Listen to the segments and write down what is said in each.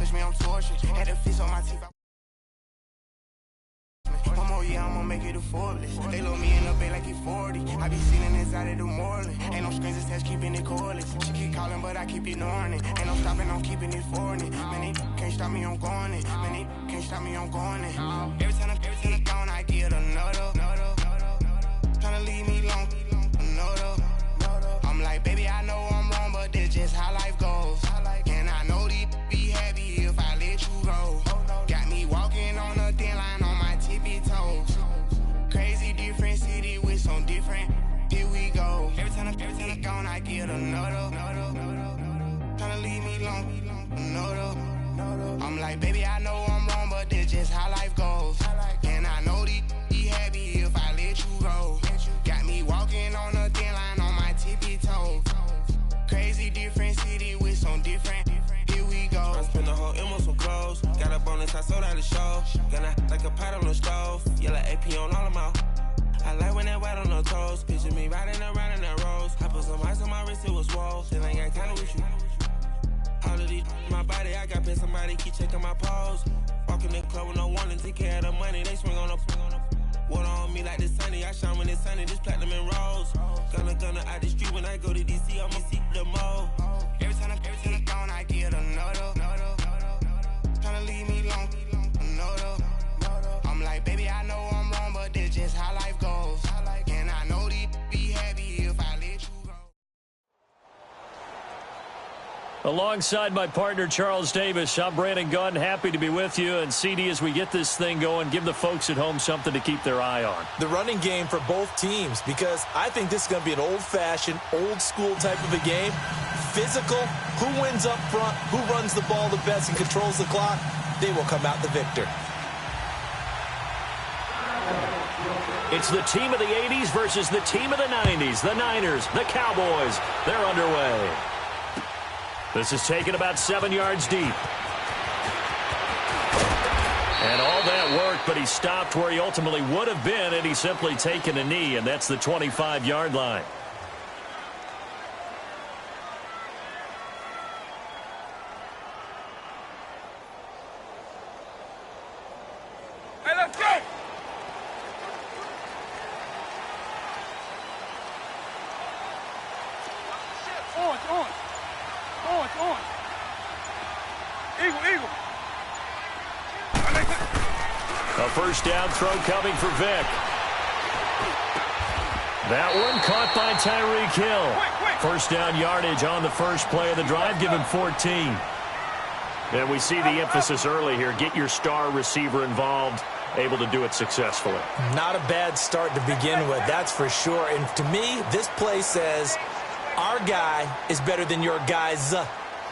touch me, I'm torching. Had the fist on my teeth. One more year, I'ma make it to Forbes. They load me in the bay like he 40. I be sitting inside of the Moreland. Ain't no screens attached, keeping it cordless. She keep calling, but I keep ignoring it. Ain't no stopping, I'm keeping it foreign it. Man, they can't stop me, I'm going it. Man, they can't stop me, I'm going it. Every time I'm gone, I get another. Tryna leave me long, another. I'm like, baby, I know I'm wrong, but that's just how life goes. And I know these be happy if I let you go. Got me walking on a thin line on my tippy toes. Crazy different city with some different. Here we go. Every time I'm gone, I get another. Tryna leave me long, another. I'm like, baby, I know I'm wrong, but that's just how life goes. And I know these be happy if I let you go. Got me walking on a thin line on my tippy toes. Crazy different city with some different. Here we go. I spent the whole M on some clothes. Got a bonus, I sold out the show. Gonna like a pot on the stove. Yellow AP on all of my. I like when that white on the toes. Picture me riding around in that rose. I put some ice on my wrist, it was swole. Then I got kinda with you. All of these my body, I got paid somebody keep checking my pose. Walking in the club with no warning, take care of the money. They swing on the water on me like the sunny. I shine when it's sunny, this platinum and rose. Gonna out the street when I go to DC, I'ma see the mo. Every time I'm gone, I get another. Tryna leave me long, another. I'm like, baby, I know I'm wrong, but that's just how life goes. And I know these be happy if I let you go. Alongside my partner, Charles Davis, I'm Brandon Gunn. Happy to be with you. And CD, as we get this thing going, give the folks at home something to keep their eye on. The running game for both teams, because I think this is going to be an old-fashioned, old-school type of a game. Physical, who wins up front, who runs the ball the best and controls the clock, they will come out the victor. It's the team of the 80s versus the team of the 90s. The Niners, the Cowboys, they're underway. This is taken about 7 yards deep. And all that worked, but he stopped where he ultimately would have been, and he's simply taken a knee, and that's the 25-yard line. Hey, let's go! On. Eagle. A first down throw coming for Vick. That one caught by Tyreek Hill. First down yardage on the first play of the drive, give him 14. And we see the emphasis early here. Get your star receiver involved, able to do it successfully. Not a bad start to begin with, that's for sure. And to me, this play says our guy is better than your guys.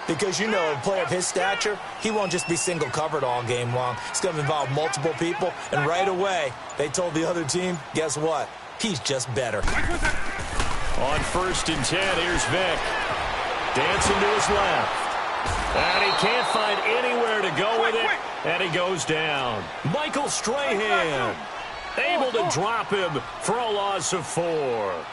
Because, you know, a player of his stature, he won't just be single covered all game long. It's going to involve multiple people. And right away, they told the other team, guess what? He's just better. On 1st and 10, here's Vick. Dancing to his left. And he can't find anywhere to go with it. And he goes down. Michael Strahan able to drop him for a loss of 4.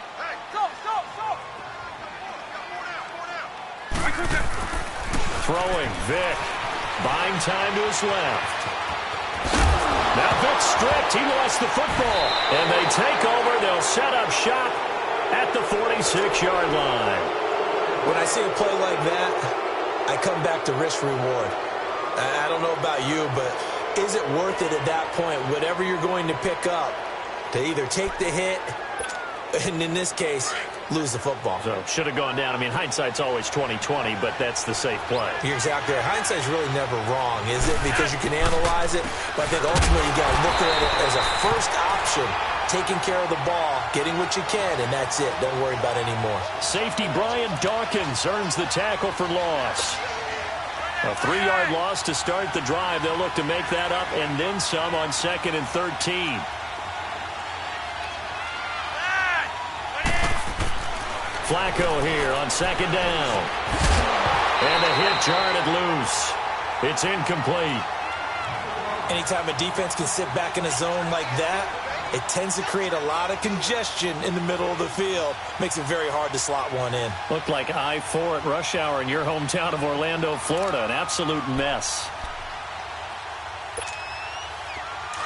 Throwing, Vick, buying time to his left. Now Vick's stripped, he lost the football. And they take over, they'll set up shop at the 46-yard line. When I see a play like that, I come back to risk-reward. I don't know about you, but is it worth it at that point, whatever you're going to pick up, to either take the hit, and in this case, lose the football? So should have gone down. I mean, hindsight's always 20/20, but that's the safe play. You're exactly right. Hindsight's really never wrong, is it? Because you can analyze it, but I think ultimately you got to look at it as a first option, taking care of the ball, getting what you can, and that's it. Don't worry about it anymore. Safety Brian Dawkins earns the tackle for loss. A 3-yard loss to start the drive. They'll look to make that up and then some on 2nd and 13. Flacco here on 2nd down. And the hit jarred it loose. It's incomplete. Anytime a defense can sit back in a zone like that, It tends to create a lot of congestion in the middle of the field. Makes it very hard to slot one in. Looked like I-4 at rush hour in your hometown of Orlando, Florida. An absolute mess.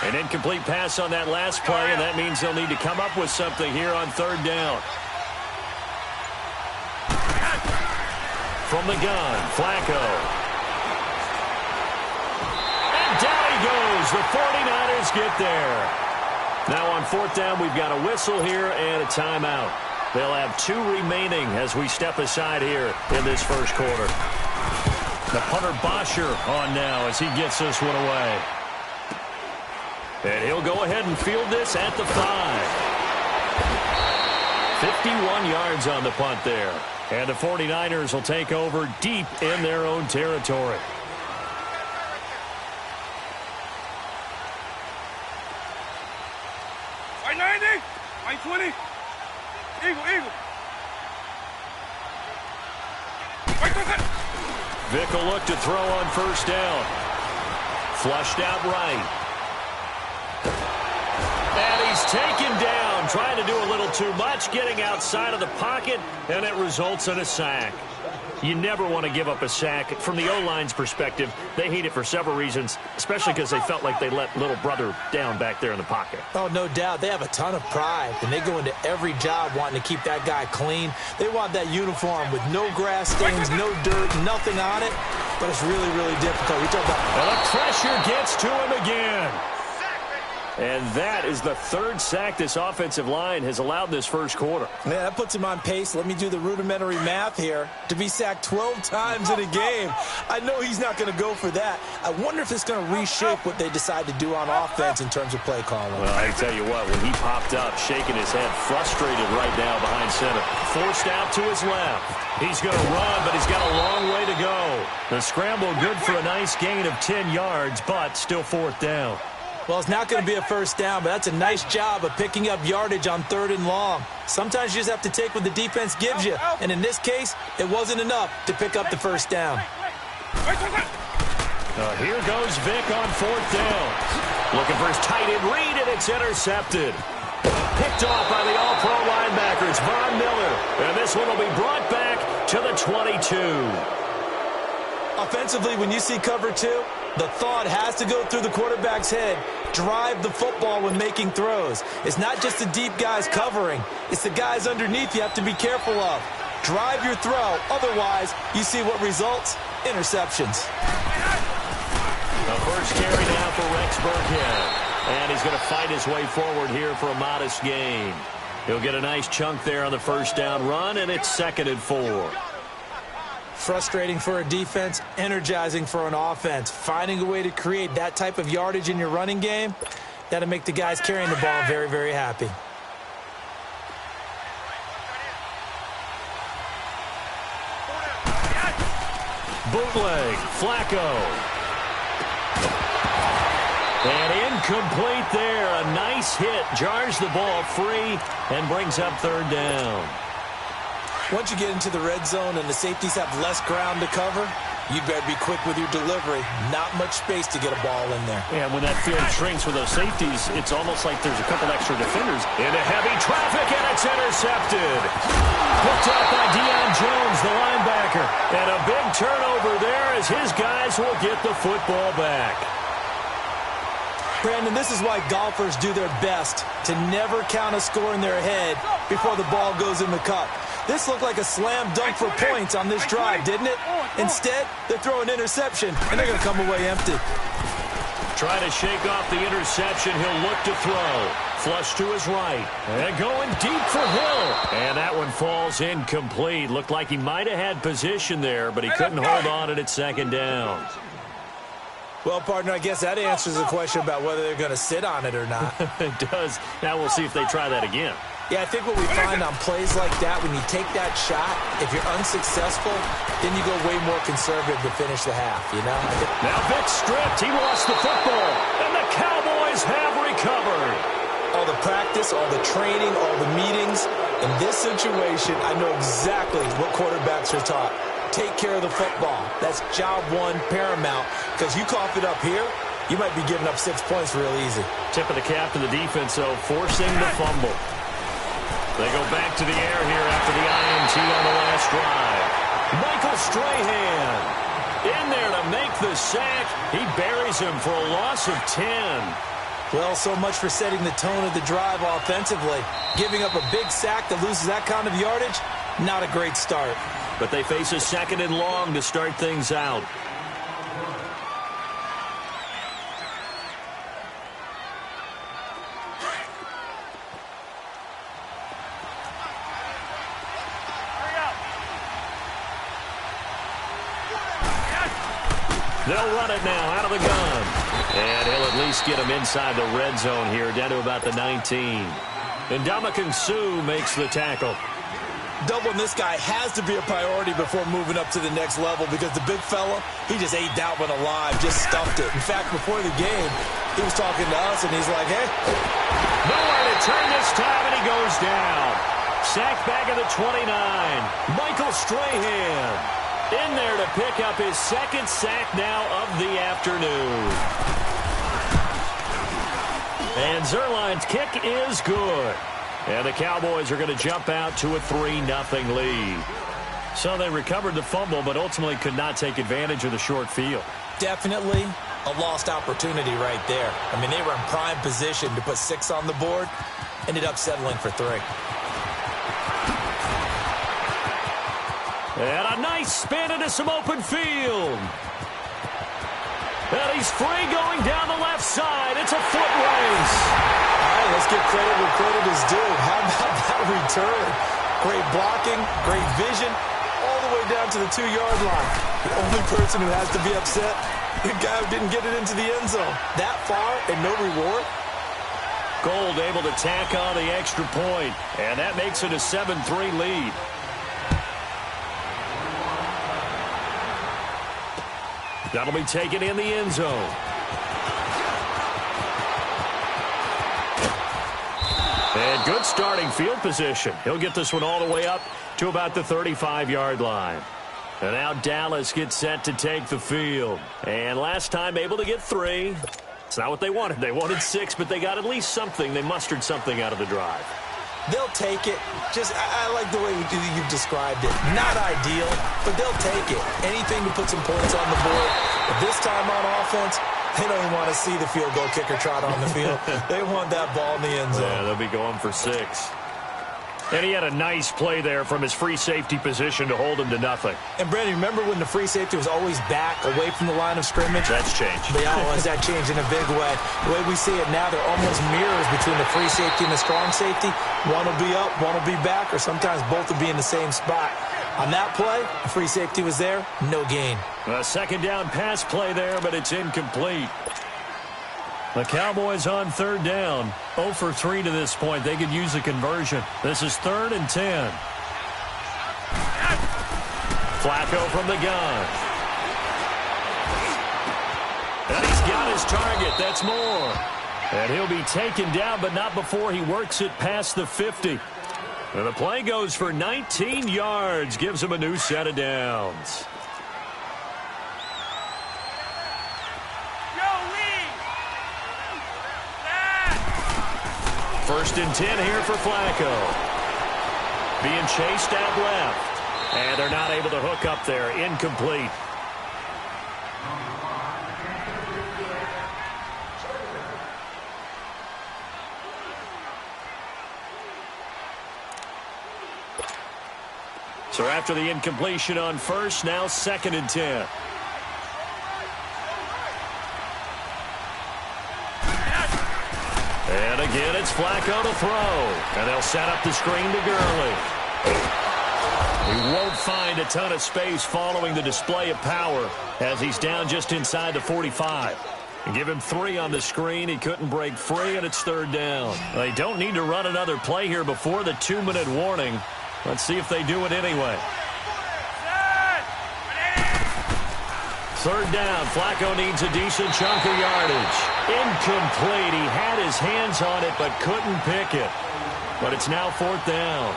An incomplete pass on that last play, and that means they'll need to come up with something here on third down. From the gun, Flacco. And down he goes. The 49ers get there. Now on fourth down, we've got a whistle here and a timeout. They'll have 2 remaining as we step aside here in this first quarter. The punter Bosher on now as he gets this one away. And he'll go ahead and field this at the 5. 51 yards on the punt there. And the 49ers will take over deep in their own territory. Right 90, right 20. Eagle. Right 20. Vick will look to throw on first down. Flushed out right. And he's taken down, trying to do a little too much, getting outside of the pocket, and it results in a sack. You never want to give up a sack. From the O-line's perspective, they hate it for several reasons, especially because they felt like they let little brother down back there in the pocket. Oh, no doubt. They have a ton of pride, and they go into every job wanting to keep that guy clean. They want that uniform with no grass stains, no dirt, nothing on it, but it's really, really difficult. We talk about... And the pressure gets to him again. And that is the 3rd sack this offensive line has allowed this first quarter. Yeah, that puts him on pace. Let me do the rudimentary math here. To be sacked 12 times in a game, I know he's not going to go for that. I wonder if it's going to reshape what they decide to do on offense in terms of play calling. Well, I tell you what, when he popped up, shaking his head, frustrated right now behind center. Forced out to his left. He's going to run, but he's got a long way to go. The scramble good for a nice gain of 10 yards, but still 4th down. Well, it's not going to be a first down, but that's a nice job of picking up yardage on 3rd and long. Sometimes you just have to take what the defense gives you, and in this case, it wasn't enough to pick up the first down. Here goes Vick on 4th down. Looking for his tight end read, and it's intercepted. Picked off by the all-pro linebacker. It's Von Miller, and this one will be brought back to the 22. Offensively, when you see cover 2, the thought has to go through the quarterback's head. Drive the football when making throws. It's not just the deep guys covering. It's the guys underneath you have to be careful of. Drive your throw. Otherwise, you see what results? Interceptions. The first carry now for Rex Burkhead. And he's going to fight his way forward here for a modest gain. He'll get a nice chunk there on the first down run, and it's 2nd and 4. Frustrating for a defense, energizing for an offense. Finding a way to create that type of yardage in your running game, that'll make the guys carrying the ball very, very happy. Bootleg, Flacco. And incomplete there. A nice hit. Jars the ball free and brings up 3rd down. Once you get into the red zone and the safeties have less ground to cover, you better be quick with your delivery. Not much space to get a ball in there. Yeah, when that field shrinks with those safeties, it's almost like there's a couple extra defenders. Into heavy traffic, and it's intercepted. Picked up by Deion Jones, the linebacker. And a big turnover there as his guys will get the football back. Brandon, this is why golfers do their best to never count a score in their head before the ball goes in the cup. This looked like a slam dunk for points on this drive, didn't it? Instead, they throw an interception, and they're going to come away empty. Trying to shake off the interception. He'll look to throw. Flush to his right. And going deep for Hill. And that one falls incomplete. Looked like he might have had position there, but he couldn't hold on it at 2nd down. Well, partner, I guess that answers the question about whether they're going to sit on it or not. It does. Now we'll see if they try that again. Yeah, I think what we find on plays like that, when you take that shot, if you're unsuccessful, then you go way more conservative to finish the half, you know? Now Vick stripped. He lost the football, and the Cowboys have recovered. All the practice, all the training, all the meetings. In this situation, I know exactly what quarterbacks are taught. Take care of the football. That's job 1 paramount, because you cough it up here, you might be giving up 6 points real easy. Tip of the cap to the defense, though, forcing the fumble. They go back to the air here after the INT on the last drive. Michael Strahan in there to make the sack. He buries him for a loss of 10. Well, so much for setting the tone of the drive offensively. Giving up a big sack that loses that kind of yardage, not a great start. But they face a 2nd and long to start things out. They'll run it now out of the gun. And he'll at least get him inside the red zone here, down to about the 19. And Ndamukong Suh makes the tackle. Doubling this guy has to be a priority before moving up to the next level because the big fella, he just ate that one alive, just stuffed it. In fact, before the game, he was talking to us, and he's like, hey. Nowhere to turn this time, and he goes down. Sacked back at the 29. Michael Strahan in there to pick up his 2nd sack now of the afternoon. And Zuerlein's kick is good. And the Cowboys are going to jump out to a 3-0 lead. So they recovered the fumble, but ultimately could not take advantage of the short field. Definitely a lost opportunity right there. I mean, they were in prime position to put 6 on the board. Ended up settling for 3. And a nice spin into some open field. And he's free going down the left side. It's a foot race. All right, let's give credit where credit is due. How about that return? Great blocking, great vision, all the way down to the 2-yard line. The only person who has to be upset, the guy who didn't get it into the end zone. That far and no reward. Gold able to tack on the extra point. And that makes it a 7-3 lead. That'll be taken in the end zone. And good starting field position. He'll get this one all the way up to about the 35-yard line. And now Dallas gets set to take the field. And last time able to get 3. It's not what they wanted. They wanted 6, but they got at least something. They mustered something out of the drive. They'll take it. Just, I like the way you've described it. Not ideal, but they'll take it. Anything to put some points on the board. But this time on offense, they don't even want to see the field goal kicker trot on the field. They want that ball in the end zone. Yeah, they'll be going for 6. And he had a nice play there from his free safety position to hold him to nothing. And, Brandon, remember when the free safety was always back away from the line of scrimmage? That's changed. They always that changed in a big way. The way we see it now, they're almost mirrors between the free safety and the strong safety. One will be up, one will be back, or sometimes both will be in the same spot. On that play, the free safety was there, no gain. A 2nd down pass play there, but it's incomplete. The Cowboys on 3rd down. 0 for 3 to this point. They could use a conversion. This is 3rd and 10. Flacco from the gun. And he's got his target. That's more. And he'll be taken down, but not before he works it past the 50. And the play goes for 19 yards. Gives him a new set of downs. 1st and 10 here for Flacco. Being chased out left. And they're not able to hook up there. Incomplete. So after the incompletion on 1st, now 2nd and 10. And again, it's Flacco to throw. And they'll set up the screen to Gurley. He won't find a ton of space following the display of power as he's down just inside the 45. And give him 3 on the screen. He couldn't break free, and it's 3rd down. They don't need to run another play here before the 2-minute warning. Let's see if they do it anyway. 3rd down. Flacco needs a decent chunk of yardage. Incomplete. He had his hands on it but couldn't pick it. But it's now 4th down.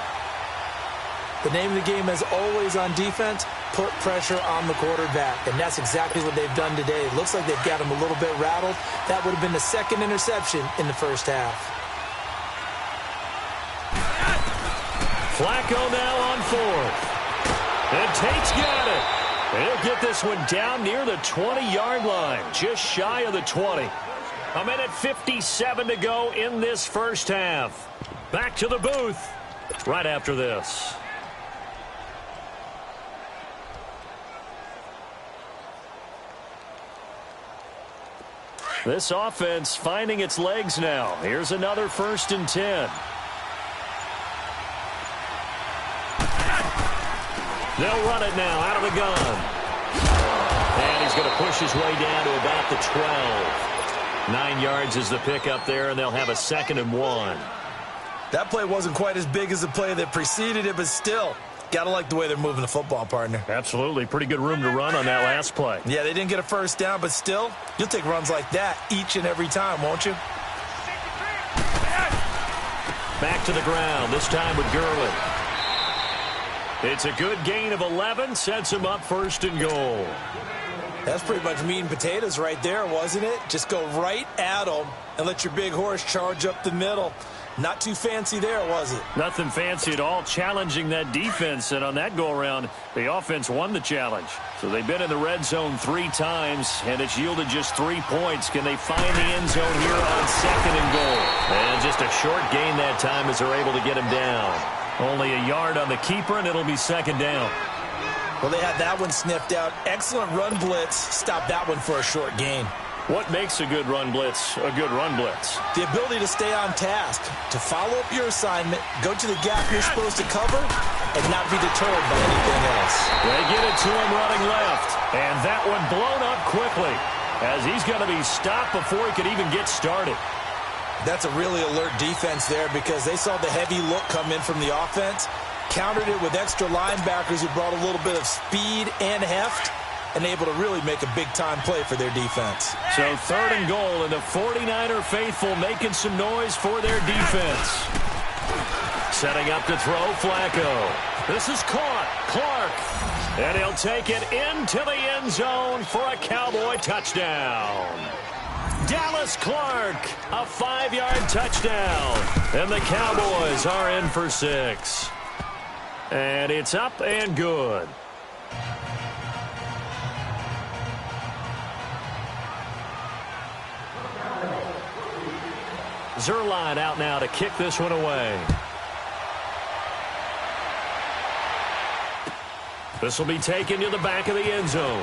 The name of the game is always on defense, put pressure on the quarterback. And that's exactly what they've done today. It looks like they've got him a little bit rattled. That would have been the second interception in the first half. Flacco now on fourth. And Tate's got it. He'll get this one down near the 20-yard line, just shy of the 20. A minute 57 to go in this first half. Back to the booth right after this. This offense finding its legs now. Here's another 1st and 10. They'll run it now out of the gun. And he's going to push his way down to about the 12. 9 yards is the pickup there, and they'll have a 2nd and 1. That play wasn't quite as big as the play that preceded it, but still, got to like the way they're moving the football, partner. Absolutely. Pretty good room to run on that last play. Yeah, they didn't get a first down, but still, you'll take runs like that each and every time, won't you? Back to the ground, this time with Gurley. It's a good gain of 11, sets him up 1st and goal. That's pretty much meat and potatoes right there, wasn't it? Just go right at them and let your big horse charge up the middle. Not too fancy there, was it? Nothing fancy at all, challenging that defense. And on that go-around, the offense won the challenge. So they've been in the red zone 3 times, and it's yielded just 3 points. Can they find the end zone here on 2nd and goal? And just a short gain that time as they're able to get him down. Only a yard on the keeper, and it'll be 2nd down. Well, they had that one sniffed out. Excellent run blitz. Stop that one for a short gain. What makes a good run blitz a good run blitz? The ability to stay on task, to follow up your assignment, go to the gap you're supposed to cover, and not be deterred by anything else. They get it to him running left, and that one blown up quickly as he's going to be stopped before he could even get started. That's a really alert defense there because they saw the heavy look come in from the offense, countered it with extra linebackers who brought a little bit of speed and heft, and able to really make a big-time play for their defense. So 3rd and goal, and the 49er faithful making some noise for their defense. Setting up to throw, Flacco. This is caught. Clark. And he'll take it into the end zone for a Cowboy touchdown. Dallas Clark, a 5-yard touchdown. And the Cowboys are in for 6. And it's up and good. Zerline out now to kick this one away. This will be taken to the back of the end zone.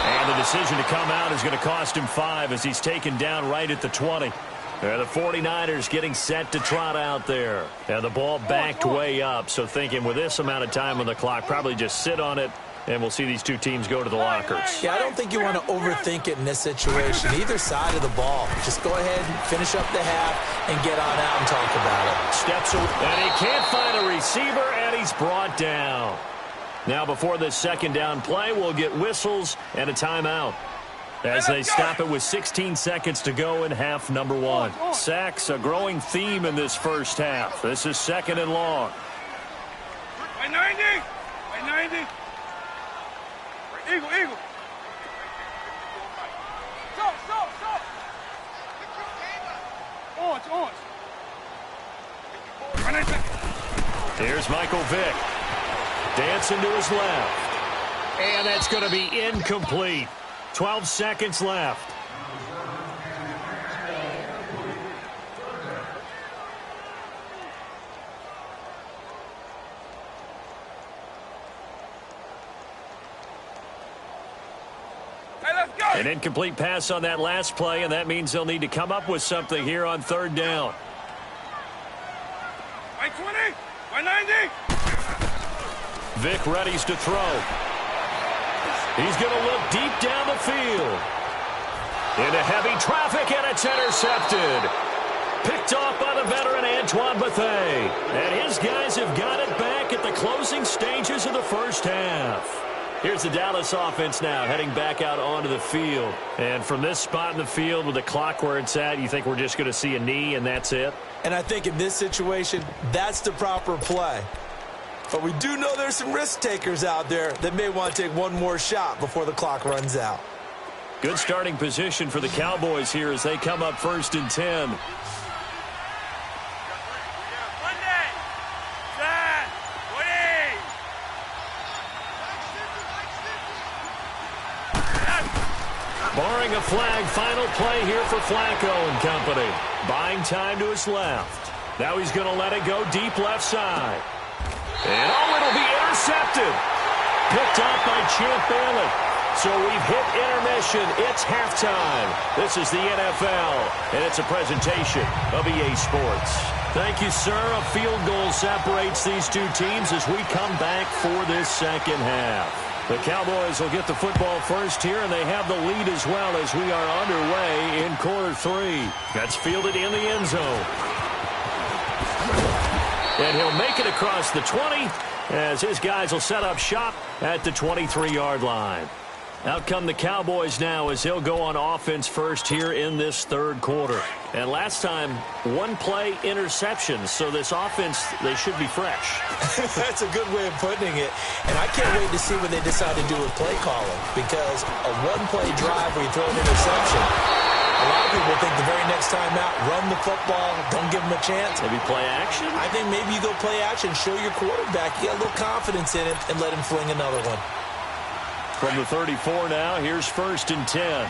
And the decision to come out is going to cost him 5 as he's taken down right at the 20. The 49ers getting set to trot out there. And the ball backed way up, so thinking with this amount of time on the clock, probably just sit on it. And we'll see these 2 teams go to the lockers. Yeah, I don't think you want to overthink it in this situation. Either side of the ball. Just go ahead and finish up the half and get on out and talk about it. Steps away, and he can't find a receiver, and he's brought down. Now, before this 2nd down play, we'll get whistles and a timeout as they stop it with 16 seconds to go in half number 1. Sacks, a growing theme in this first half. This is 2nd and long. By 90. By 90. Eagle, eagle. Stop. Orange. Here's Michael Vick. Dancing to his left. And that's going to be incomplete. 12 seconds left. An incomplete pass on that last play, and that means they'll need to come up with something here on 3rd down. By 20, by 90. Vick readies to throw. He's going to look deep down the field. Into heavy traffic, and it's intercepted. Picked off by the veteran Antoine Bethea. And his guys have got it back at the closing stages of the first half. Here's the Dallas offense now heading back out onto the field. And from this spot in the field with the clock where it's at, you think we're just going to see a knee and that's it? And I think in this situation, that's the proper play. But we do know there's some risk takers out there that may want to take one more shot before the clock runs out. Good starting position for the Cowboys here as they come up 1st and 10. Barring a flag, final play here for Flacco and company. Buying time to his left. Now he's going to let it go deep left side. And it'll be intercepted. Picked up by Champ Bailey. So we've hit intermission. It's halftime. This is the NFL, and it's a presentation of EA Sports. Thank you, sir. A field goal separates these two teams as we come back for this second half. The Cowboys will get the football first here, and they have the lead as well as we are underway in quarter 3. That's fielded in the end zone. And he'll make it across the 20 as his guys will set up shop at the 23-yard line. Out come the Cowboys now as they'll go on offense first here in this third quarter. And last time, one-play interceptions, so this offense, they should be fresh. That's a good way of putting it. And I can't wait to see what they decide to do with play calling, because a one-play drive where you throw an interception, a lot of people think the very next time out, run the football, don't give them a chance. Maybe play action? I think maybe you go play action, show your quarterback, you got a little confidence in it, and let him fling another one. From the 34 now, here's 1st and 10.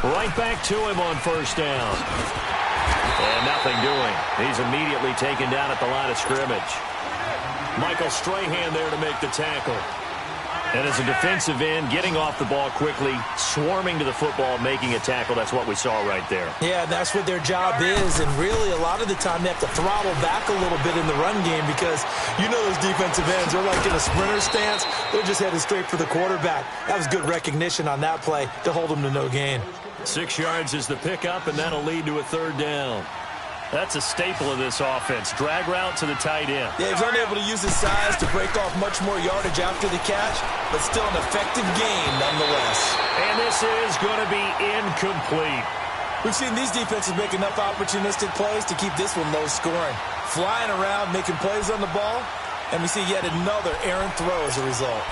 Right back to him on 1st down. And nothing doing. He's immediately taken down at the line of scrimmage. Michael Strahan there to make the tackle. And as a defensive end, getting off the ball quickly, swarming to the football, making a tackle, that's what we saw right there. Yeah, that's what their job is, and really a lot of the time they have to throttle back a little bit in the run game because you know those defensive ends, they're like in a sprinter stance. They're just headed straight for the quarterback. That was good recognition on that play to hold them to no gain. 6 yards is the pickup, and that'll lead to a 3rd down. That's a staple of this offense. Drag route to the tight end. Yeah, he's unable to use his size to break off much more yardage after the catch, but still an effective gain nonetheless. And this is going to be incomplete. We've seen these defenses make enough opportunistic plays to keep this one low scoring. Flying around, making plays on the ball, and we see yet another errant throw as a result.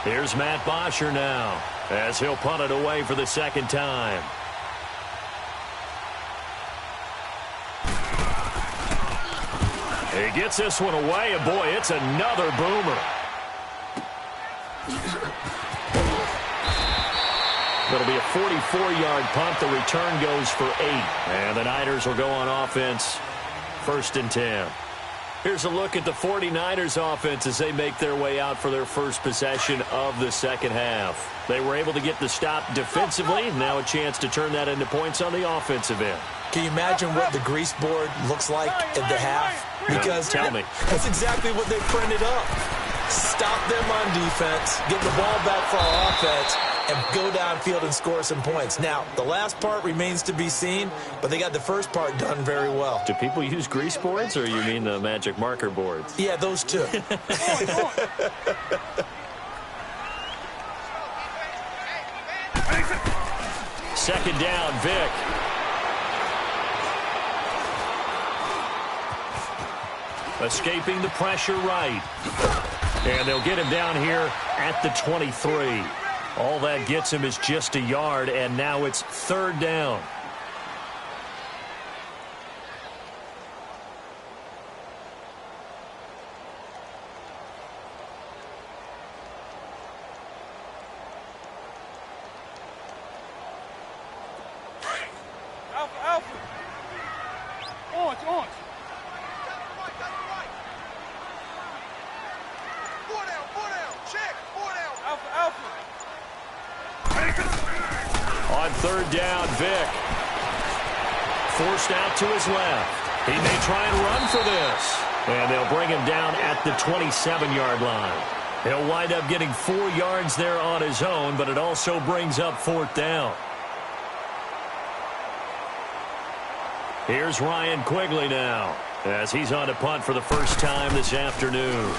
Here's Matt Bosher now, as he'll punt it away for the 2nd time. He gets this one away, and boy, it's another boomer. It'll be a 44-yard punt. The return goes for 8. And the Niners will go on offense, 1st and 10. Here's a look at the 49ers offense as they make their way out for their first possession of the second half. They were able to get the stop defensively. Now a chance to turn that into points on the offensive end. Can you imagine what the grease board looks like at the half? Because tell me. That's exactly what they printed up. Stop them on defense, get the ball back for our offense, and go downfield and score some points. Now, the last part remains to be seen, but they got the first part done very well. Do people use grease boards, or you mean the magic marker boards? Yeah, those two. Second down, Vic. Escaping the pressure right. And they'll get him down here at the 23. All that gets him is just a yard, and now it's 3rd down. Alpha, Alpha. Orange, orange. Four down. Check. 4 down. Alpha, Alpha. On 3rd down, Vic. Forced out to his left. He may try and run for this. And they'll bring him down at the 27-yard line. He'll wind up getting 4 yards there on his own, but it also brings up 4th down. Here's Ryan Quigley now, as he's on to punt for the first time this afternoon.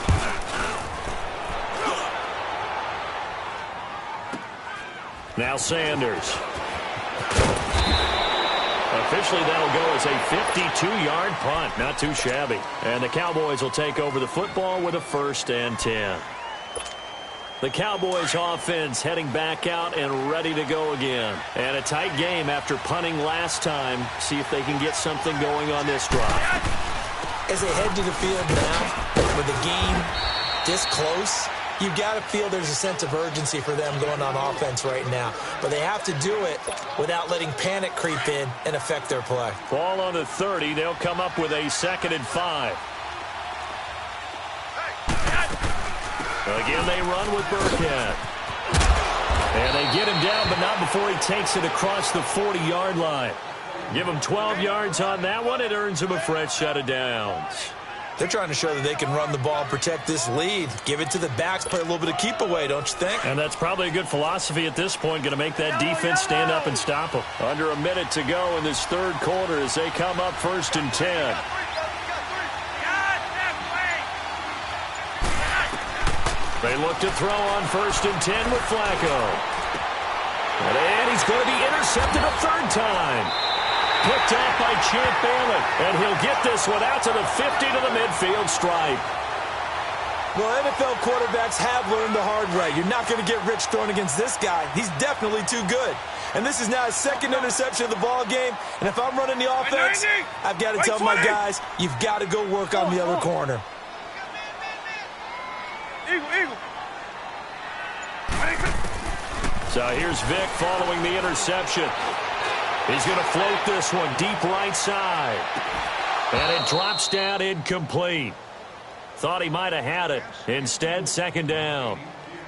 Now Sanders. Officially, that'll go as a 52-yard punt. Not too shabby. And the Cowboys will take over the football with a 1st and 10. The Cowboys offense heading back out and ready to go again. And a tight game after punting last time. See if they can get something going on this drive. As they head to the field now, with the game this close, you've got to feel there's a sense of urgency for them going on offense right now. But they have to do it without letting panic creep in and affect their play. Ball on the 30. They'll come up with a 2nd and 5. Again, they run with Burkhead. And they get him down, but not before he takes it across the 40-yard line. Give him 12 yards on that one. It earns him a fresh set of downs. They're trying to show that they can run the ball and protect this lead. Give it to the backs, play a little bit of keep away, don't you think? And that's probably a good philosophy at this point, going to make that defense stand up and stop them. Under a minute to go in this 3rd quarter as they come up 1st and 10. They look to throw on 1st and 10 with Flacco. And he's going to be intercepted a 3rd time. Picked off by Champ Bailey. And he'll get this one out to the 50 to the midfield stripe. Well, NFL quarterbacks have learned the hard way. You're not going to get rich throwing against this guy. He's definitely too good. And this is now his 2nd interception of the ball game. And if I'm running the offense, I've got to tell my guys, you've got to go work on the other corner. Eagle. So here's Vic following the interception. He's going to float this one deep right side. And it drops down incomplete. Thought he might have had it. Instead, 2nd down.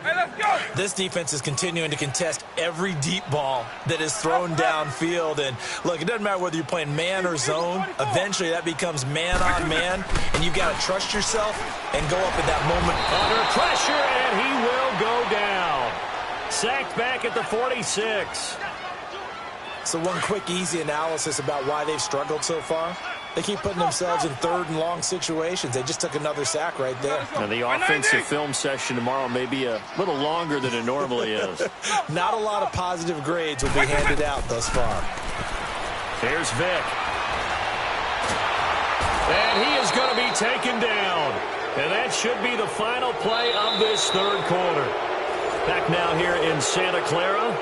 Hey, let's go. This defense is continuing to contest every deep ball that is thrown downfield. And, look, it doesn't matter whether you're playing man or zone. Eventually, that becomes man on man. And you've got to trust yourself and go up at that moment. Under pressure, and he will go down. Sacked back at the 46. So one quick, easy analysis about why they've struggled so far. They keep putting themselves in 3rd and long situations. They just took another sack right there. Now, the offensive film session tomorrow may be a little longer than it normally is. Not a lot of positive grades will be handed out thus far. Here's Vic. And he is going to be taken down. And that should be the final play of this 3rd quarter. Back now here in Santa Clara.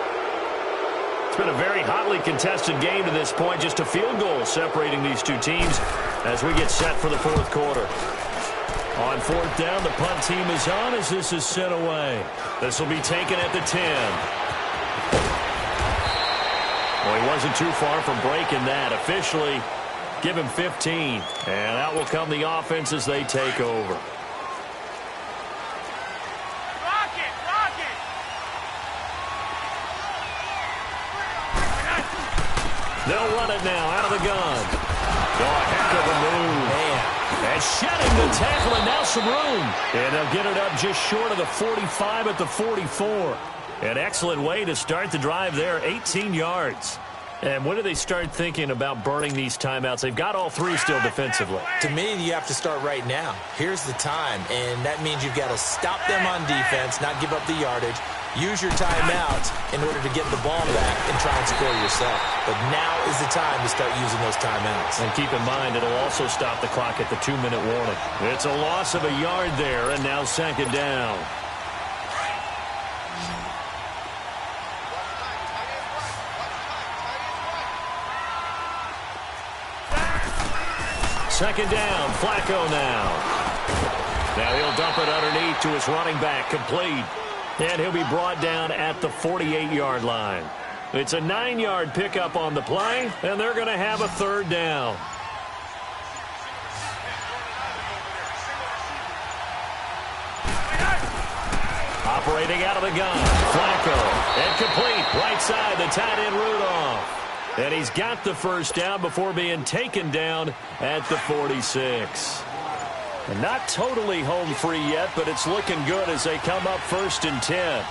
It's been a very hotly contested game to this point. Just a field goal separating these two teams as we get set for the 4th quarter. On 4th down, the punt team is on as this is sent away. This will be taken at the 10. Well, he wasn't too far from breaking that. Officially, give him 15. And out will come the offense as they take over. They'll run it now out of the gun. Oh, heck of a move. Man. And shedding the tackle, and now some room. And they'll get it up just short of the 45 at the 44. An excellent way to start the drive there, 18 yards. And when do they start thinking about burning these timeouts? They've got all 3 still defensively. To me, you have to start right now. Here's the time, and that means you've got to stop them on defense, not give up the yardage. Use your timeouts in order to get the ball back and try and score yourself. But now is the time to start using those timeouts. And keep in mind, it'll also stop the clock at the 2-minute warning. It's a loss of a yard there, and now 2nd down. Second down, Flacco now. Now he'll dump it underneath to his running back, complete. And he'll be brought down at the 48-yard line. It's a 9-yard pickup on the play, and they're going to have a 3rd down. Operating out of the gun, Flacco. And complete, right side, the tight end Rudolph. And he's got the 1st down before being taken down at the 46. And not totally home free yet, but it's looking good as they come up 1st and 10.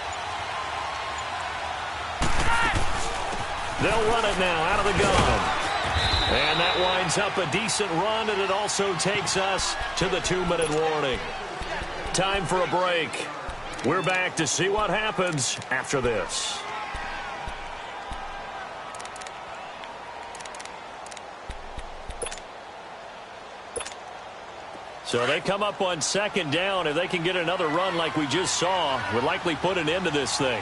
They'll run it now out of the gun. And that winds up a decent run, and it also takes us to the 2-minute warning. Time for a break. We're back to see what happens after this. So they come up on second down. If they can get another run like we just saw, would likely put an end to this thing.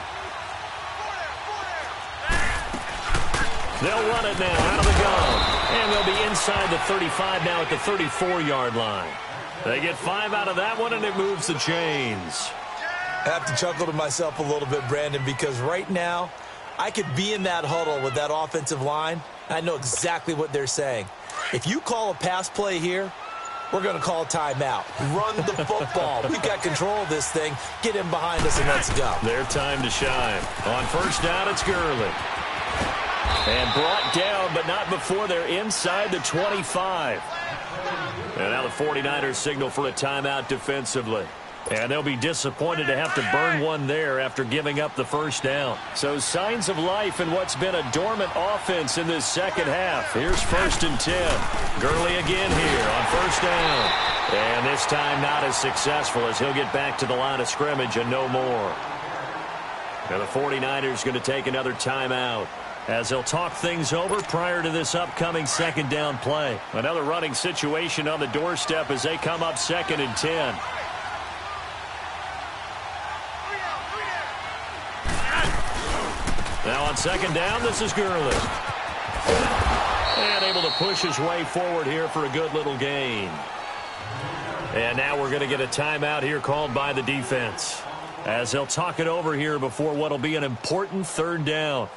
They'll run it now out of the gun. And they'll be inside the 35 now at the 34-yard line. They get 5 out of that one, and it moves the chains. I have to chuckle to myself a little bit, Brandon, because right now I could be in that huddle with that offensive line. I know exactly what they're saying. If you call a pass play here, we're going to call a timeout. Run the football. We've got control of this thing. Get in behind us and let's go. Their time to shine. On first down, it's Gurley. And brought down, but not before they're inside the 25. And now the 49ers signal for a timeout defensively. And they'll be disappointed to have to burn one there after giving up the first down. So signs of life in what's been a dormant offense in this second half. Here's 1st and 10. Gurley again here on first down. And this time not as successful as he'll get back to the line of scrimmage and no more. And the 49ers going to take another timeout as they'll talk things over prior to this upcoming second down play. Another running situation on the doorstep as they come up 2nd and 10. Now on second down, this is Gurley. And able to push his way forward here for a good little gain. And now we're going to get a timeout here called by the defense, as they'll talk it over here before what will be an important 3rd down.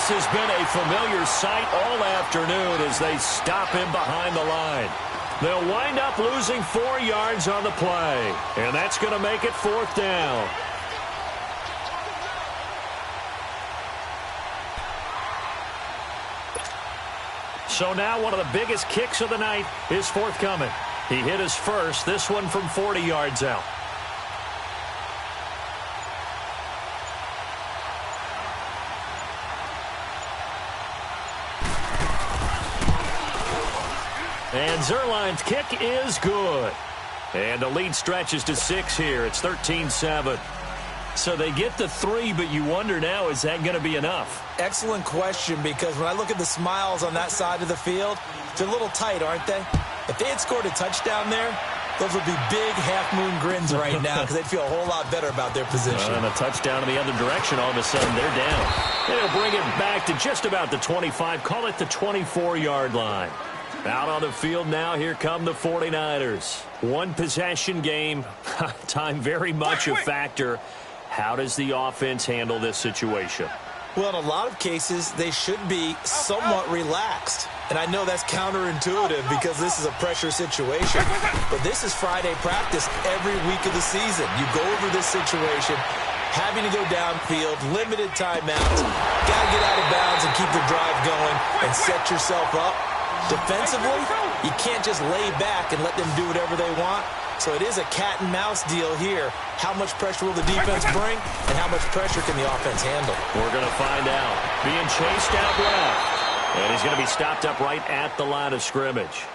Has been a familiar sight all afternoon as they stop him behind the line. They'll wind up losing 4 yards on the play, and that's going to make it 4th down. So now one of the biggest kicks of the night is forthcoming. He hit his first, this one from 40 yards out. And Zerline's kick is good. And the lead stretches to 6 here. It's 13-7. So they get the 3, but you wonder now, is that going to be enough? Excellent question, because when I look at the smiles on that side of the field, they're a little tight, aren't they? If they had scored a touchdown there, those would be big half-moon grins right now because they'd feel a whole lot better about their position. And a touchdown in the other direction, all of a sudden they're down. They'll bring it back to just about the 25, call it the 24-yard line. Out on the field now, here come the 49ers. One possession game, time very much a factor. How does the offense handle this situation? Well, in a lot of cases, they should be somewhat relaxed. And I know that's counterintuitive because this is a pressure situation. But this is Friday practice every week of the season. You go over this situation, having to go downfield, limited timeouts, got to get out of bounds and keep the drive going and set yourself up. Defensively, you can't just lay back and let them do whatever they want. So it is a cat and mouse deal here. How much pressure will the defense bring, and how much pressure can the offense handle? We're going to find out. Being chased out left. And he's going to be stopped up right at the line of scrimmage.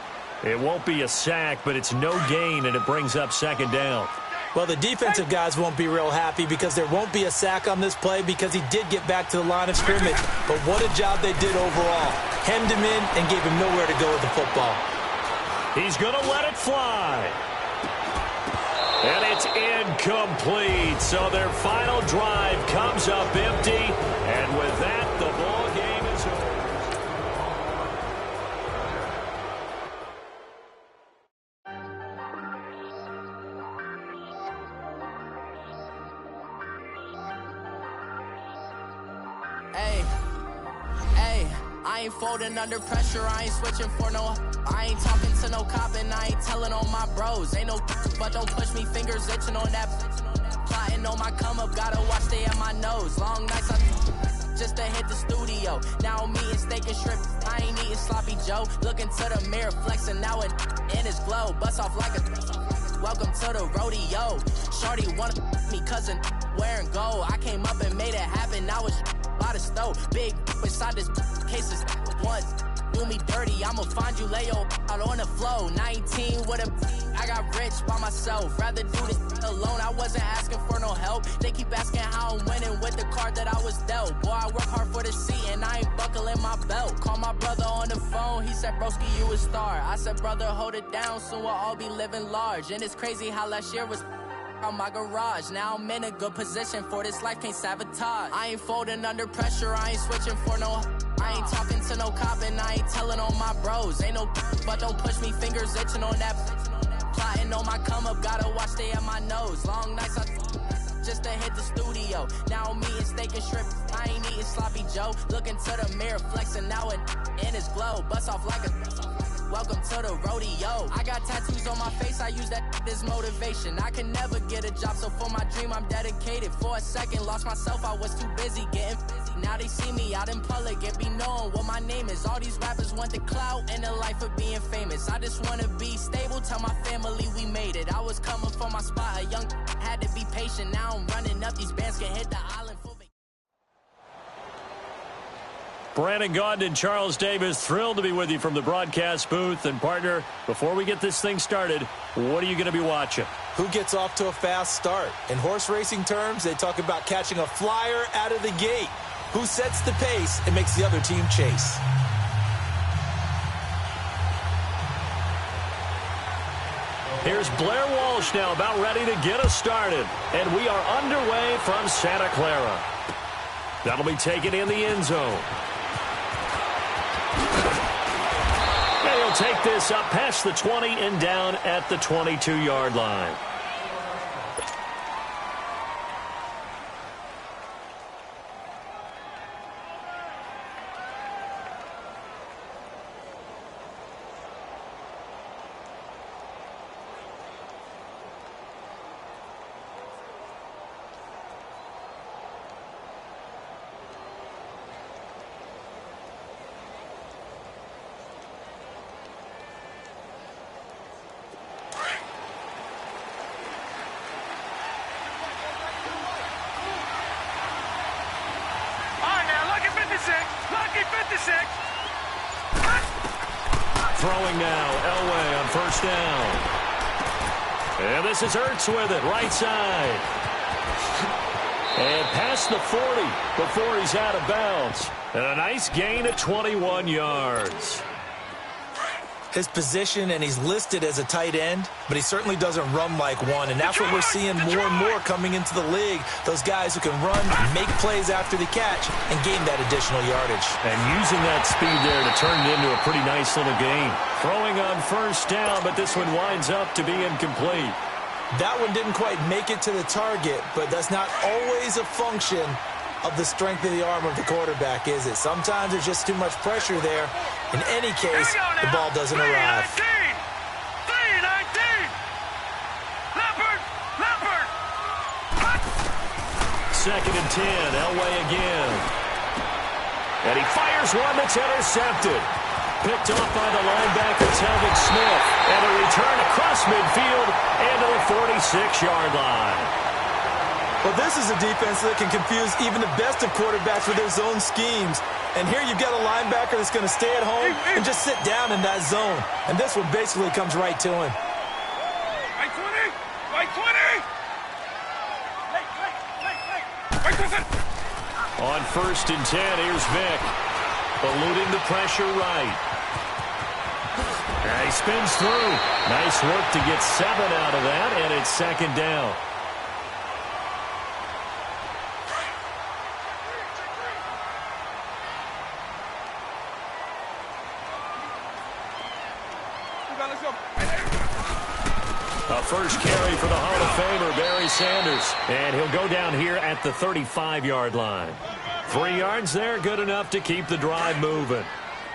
It won't be a sack, but it's no gain, and it brings up 2nd down. Well, the defensive guys won't be real happy because there won't be a sack on this play because he did get back to the line of scrimmage. But what a job they did overall. Hemmed him in and gave him nowhere to go with the football. He's going to let it fly. And it's incomplete. So their final drive comes up empty. And with that, the ball game is over. I ain't folding under pressure, I ain't switching for no. I ain't talking to no cop and I ain't telling on my bros. Ain't no but don't push me, fingers itching on that. Plotting on my come up, gotta watch stay at my nose. Long nights just to hit the studio. Now I'm eating steak and shrimp, I ain't eating sloppy Joe. Looking to the mirror, flexing now it in his glow. Bust off like a welcome to the rodeo. Shorty wanna me cousin wearing gold. I came up and made it happen, now it's by the stove. Big inside this cases once. do me dirty, I'ma find you, lay your out on the floor. 19 with a I got rich by myself. Rather do this alone. I wasn't asking for no help. They keep asking how I'm winning with the card that I was dealt. Boy, I work hard for the seat and I ain't buckling my belt. Call my brother on the phone. He said, broski, you a star. I said, brother, hold it down. Soon we'll all be living large. And it's crazy how last year was on my garage. Now I'm in a good position for this life, can't sabotage. I ain't folding under pressure, I ain't switching for no. I ain't talking to no cop and I ain't telling on my bros. Ain't no but don't push me, fingers itching on that. Plotting on my come up, gotta watch stay at my nose. Long nights I just to hit the studio. Now I'm eating steak and shrimp, I ain't eating sloppy Joe. Looking to the mirror, flexing now and in his glow. Bust off like a welcome to the rodeo. I got tattoos on my face, I use that as motivation. I can never get a job, so for my dream I'm dedicated. For a second, lost myself, I was too busy getting busy. Now they see me out in public and be knowing what my name is. All these rappers want the clout and the life of being famous. I just wanna be stable, tell my family we made it. I was coming for my spot, a young had to be patient. Now I'm running up, these bands can hit the island for vacation. Brandon Gaudin and Charles Davis, thrilled to be with you from the broadcast booth. And, partner, before we get this thing started, what are you going to be watching? Who gets off to a fast start? In horse racing terms, they talk about catching a flyer out of the gate. Who sets the pace and makes the other team chase? Here's Blair Walsh now about ready to get us started. And we are underway from Santa Clara. That'll be taken in the end zone. And he'll take this up past the 20 and down at the 22-yard line. Throwing now, Elway on first down. And this is Ertz with it, right side. And past the 40 before he's out of bounds. And a nice gain at 21 yards. His position, and he's listed as a tight end, but he certainly doesn't run like one, and that's what we're seeing more and more coming into the league. Those guys who can run, make plays after the catch, and gain that additional yardage. And using that speed there to turn it into a pretty nice little gain. Throwing on first down, but this one winds up to be incomplete. That one didn't quite make it to the target, but that's not always a function of the strength of the arm of the quarterback, is it? Sometimes there's just too much pressure there. In any case, the ball doesn't arrive. 3-19! Leopard! Second and 10, Elway again. And he fires one that's intercepted. Picked off by the linebacker, Telvin Smith. And a return across midfield and to the 46-yard line. Well, this is a defense that can confuse even the best of quarterbacks with their zone schemes. And here you've got a linebacker that's going to stay at home and just sit down in that zone. And this one basically comes right to him. Right 20! Right 20! On first and 10, here's Vick. Eluding the pressure right. And he spins through. Nice work to get 7 out of that, and it's second down. A first carry for the Hall of Famer, Barry Sanders. And he'll go down here at the 35-yard line. 3 yards there, good enough to keep the drive moving.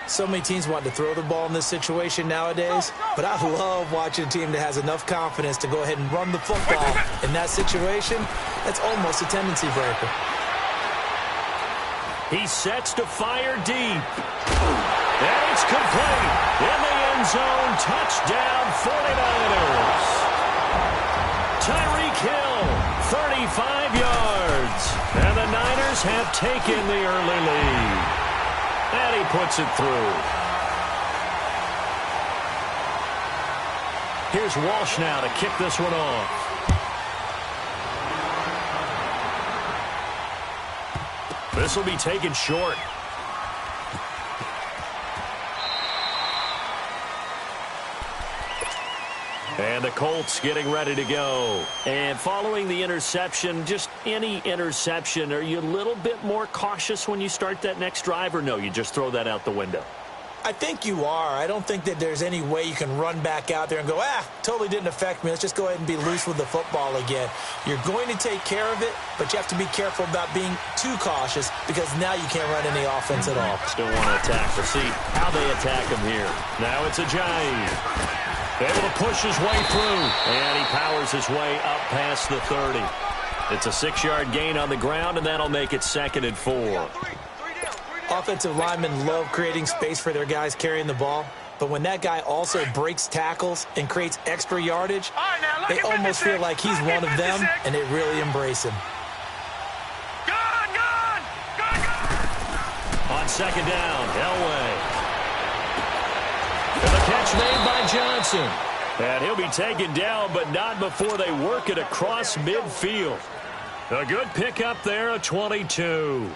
So many teams want to throw the ball in this situation nowadays, but I love watching a team that has enough confidence to go ahead and run the football. In that situation, that's almost a tendency breaker. He sets to fire deep. And it's complete. In the end zone, touchdown 49ers. Tyreek Hill, 35 yards. And the Niners have taken the early lead. And he puts it through. Here's Walsh now to kick this one off. This will be taken short. And the Colts getting ready to go. And following the interception, just any interception, are you a little bit more cautious when you start that next drive, or no, you just throw that out the window? I think you are. I don't think that there's any way you can run back out there and go, totally didn't affect me. Let's just go ahead and be loose with the football again. You're going to take care of it, but you have to be careful about being too cautious because now you can't run any offense at all. Still want to attack. We'll see how they attack him here. Now it's Ajayi. Able to push his way through, and he powers his way up past the 30. It's a 6-yard gain on the ground, and that'll make it 2nd and 4. Offensive linemen love creating space for their guys carrying the ball, but when that guy also breaks tackles and creates extra yardage, they almost feel like he's one of them, and they really embrace him. On 2nd down, Elway. And the catch made by Johnson. And he'll be taken down, but not before they work it across midfield. A good pickup there, a 22.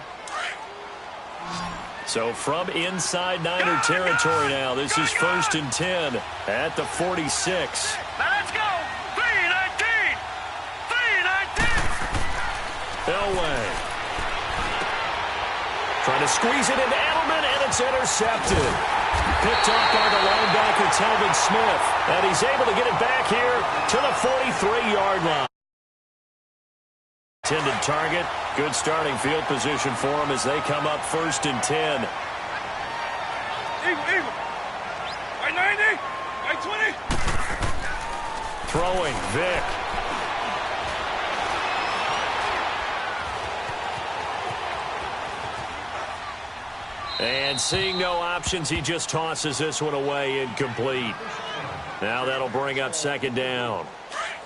So from inside Niner territory now, this is 1st and 10 at the 46. Now let's go. 3-19. 3-19. Elway. Trying to squeeze it into Edelman, and it's intercepted. Picked off by the linebacker, Telvin Smith. And he's able to get it back here to the 43-yard line. Intended target. Good starting field position for him as they come up 1st and 10. Eagle. By 90. By 20. Throwing, Vic. And seeing no options, he just tosses this one away, incomplete. Now that'll bring up 2nd down.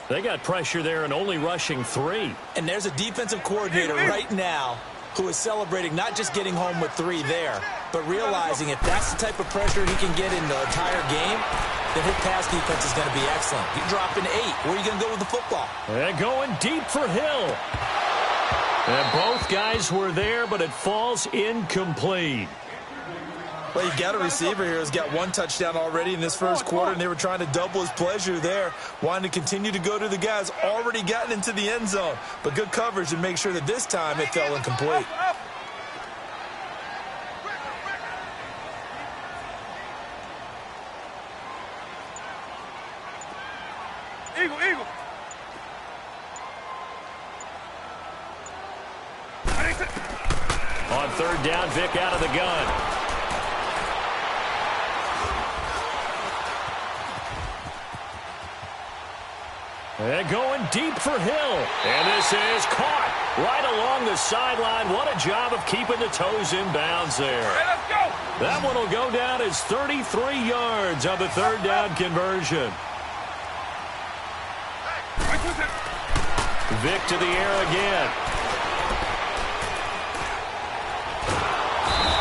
They got pressure there and only rushing 3. And there's a defensive coordinator right now who is celebrating not just getting home with 3 there, but realizing if that's the type of pressure he can get in the entire game, then his pass defense is going to be excellent. You're dropping 8. Where are you going to go with the football? And going deep for Hill. And both guys were there, but it falls incomplete. Well, you got a receiver here who's got 1 touchdown already in this first quarter, and they were trying to double his pleasure there, wanting to continue to go to the guys already gotten into the end zone. But good coverage to make sure that this time it fell incomplete. Eagle. On 3rd down, Vic out of the gun. And going deep for Hill. And this is caught right along the sideline. What a job of keeping the toes in bounds there. Hey, let's go. That one will go down as 33 yards on the 3rd down conversion. Vic to the air again.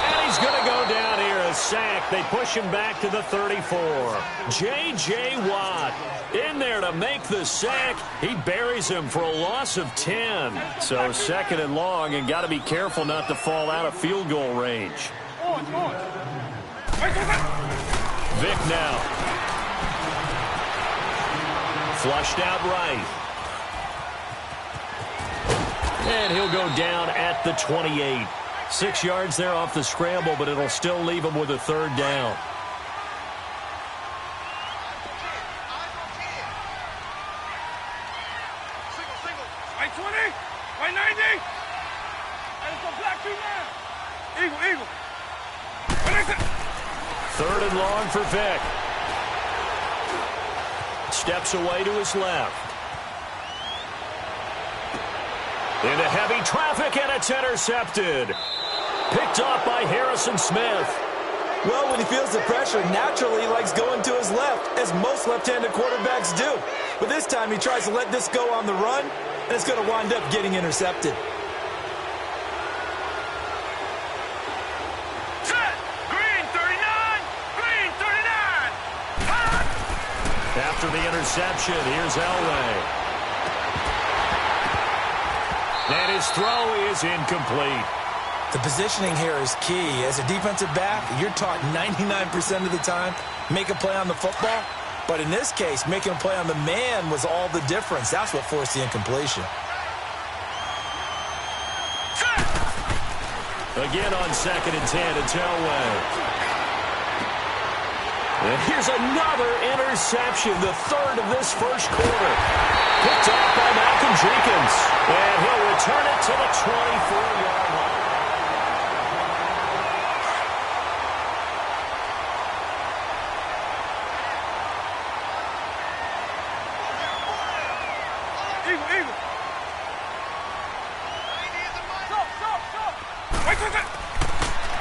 And he's going to go down here, a sack. They push him back to the 34. J.J. Watt in there to make the sack. He buries him for a loss of 10. So 2nd and long, and got to be careful not to fall out of field goal range. Vic now. Flushed out right. And he'll go down at the 28. 6 yards there off the scramble, but it'll still leave him with a 3rd down. By 20. By 90. Let's go black 2 now. Eagle. 3rd and long for Vic. Steps away to his left. Into heavy traffic, and it's intercepted. Picked off by Harrison Smith. Well, when he feels the pressure, naturally he likes going to his left, as most left-handed quarterbacks do. But this time he tries to let this go on the run, and it's going to wind up getting intercepted. after the interception. Here's Elway. And his throw is incomplete. The positioning here is key. As a defensive back, you're taught 99% of the time, make a play on the football. But in this case, making a play on the man was all the difference. That's what forced the incompletion. Again on 2nd and 10, it's Elway. And here's another interception, the third of this first quarter. Picked off by Malcolm Jenkins. And he'll return it to the 24-yard line.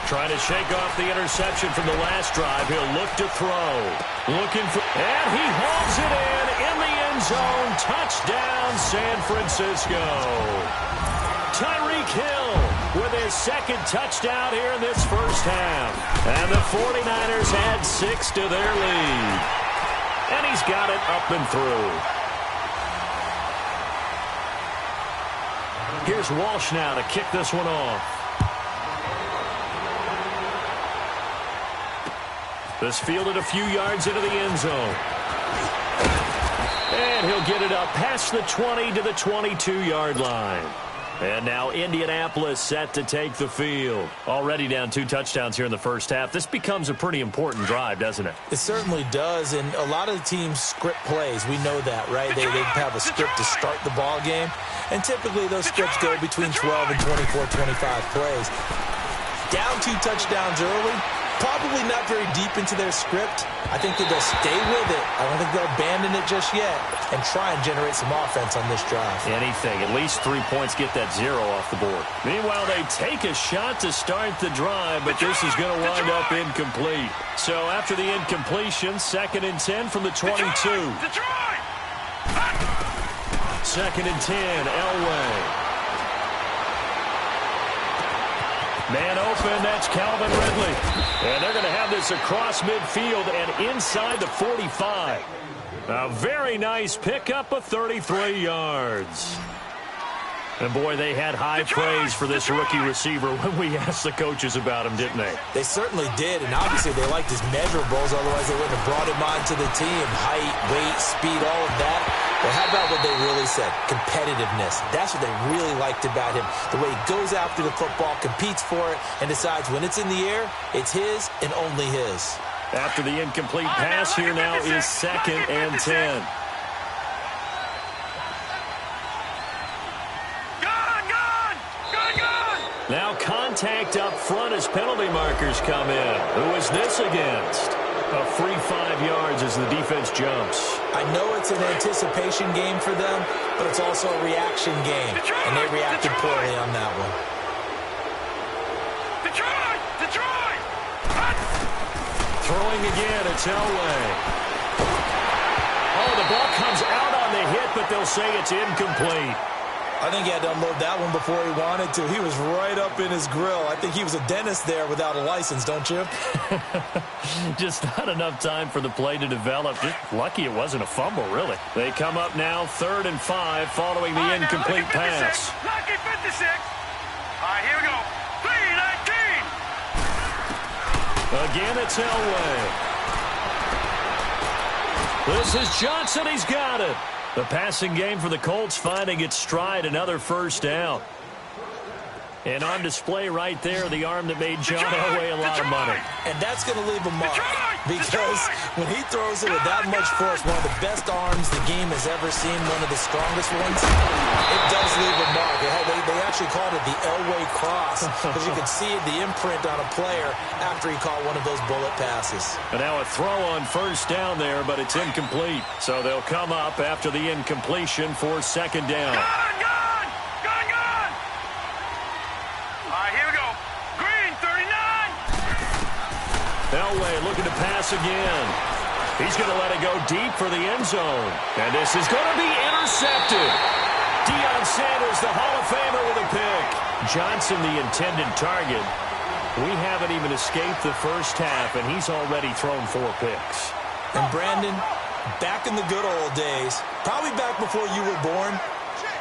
Trying to shake off the interception from the last drive. He'll look to throw. Looking for... And he hauls it in the end zone. Touchdown, San Francisco. Tyreek Hill with his second touchdown here in this first half. And the 49ers add 6 to their lead. And he's got it up and through. Here's Walsh now to kick this one off. This fielded a few yards into the end zone. And he'll get it up past the 20 to the 22-yard line. And now Indianapolis set to take the field. Already down 2 touchdowns here in the first half. This becomes a pretty important drive, doesn't it? It certainly does, and a lot of the teams script plays. We know that, right? They have a script to start the ball game, and typically those scripts go between 12 and 24, 25 plays. Down 2 touchdowns early, probably not very deep into their script. I think that they'll stay with it. I don't think they'll abandon it just yet and try and generate some offense on this drive. Anything. At least 3 points, get that 0 off the board. Meanwhile, they take a shot to start the drive, but this is going to wind up incomplete. So after the incompletion, 2nd and 10 from the 22. 2nd and 10, Elway. Man open, that's Calvin Ridley. And they're going to have this across midfield and inside the 45. A very nice pickup of 33 yards. And, boy, they had high praise for this rookie receiver when we asked the coaches about him, didn't they? They certainly did, and obviously they liked his measurables. Otherwise, they wouldn't have brought him onto the team. Height, weight, speed, all of that. But how about what they really said? Competitiveness. That's what they really liked about him. The way he goes after the football, competes for it, and decides when it's in the air, it's his and only his. After the incomplete pass, here now is 2nd and 10. Now contact up front as penalty markers come in. Who is this against? A free 5 yards as the defense jumps. I know it's an anticipation game for them, but it's also a reaction game, and they reacted poorly on that one. Throwing again, it's Elway. Oh, the ball comes out on the hit, but they'll say it's incomplete. I think he had to unload that one before he wanted to. He was right up in his grill. I think he was a dentist there without a license, don't you? Just not enough time for the play to develop. Just lucky it wasn't a fumble, really. They come up now 3rd and 5 following the incomplete pass. Lucky 56. All right, here we go. 3-19. Again, it's Elway. This is Johnson. He's got it. The passing game for the Colts finding its stride, another first down. And on display right there, the arm that made John Elway a lot of money. And that's going to leave a mark because when he throws it with that much force, one of the best arms the game has ever seen, one of the strongest ones, it does leave a mark. They actually called it the Elway cross because you could see the imprint on a player after he caught one of those bullet passes. And now a throw on first down there, but it's incomplete. So they'll come up after the incompletion for 2nd down. Elway looking to pass again. He's going to let it go deep for the end zone. And this is going to be intercepted. Deion Sanders, the Hall of Famer, with a pick. Johnson, the intended target. We haven't even escaped the first half, and he's already thrown 4 picks. And Brandon, Back in the good old days, probably back before you were born,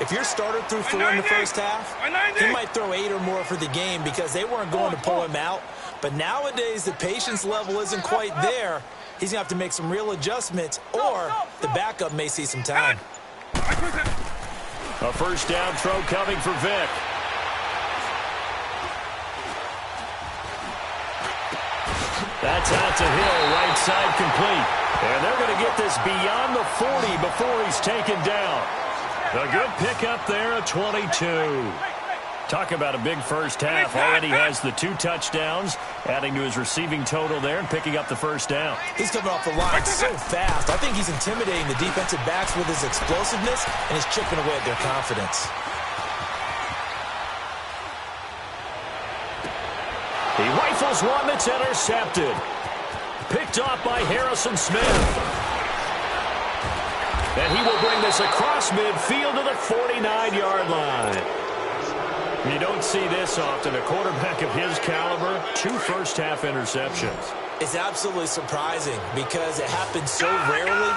if your starter threw 4 in the first half, he might throw 8 or more for the game because they weren't going to pull him out. But nowadays, the patience level isn't quite there. He's going to have to make some real adjustments, or the backup may see some time. A first down throw coming for Vic. That's out to Hill, right side complete. And they're going to get this beyond the 40 before he's taken down. A good pickup there, a 22. Talk about a big first half. Already has the 2 touchdowns, adding to his receiving total there and picking up the first down. He's coming off the line so fast. I think he's intimidating the defensive backs with his explosiveness, and he's chipping away at their confidence. He rifles one that's intercepted. Picked off by Harrison Smith. And he will bring this across midfield to the 49-yard line. You don't see this often. A quarterback of his caliber, 2 first-half interceptions. It's absolutely surprising because it happens so rarely.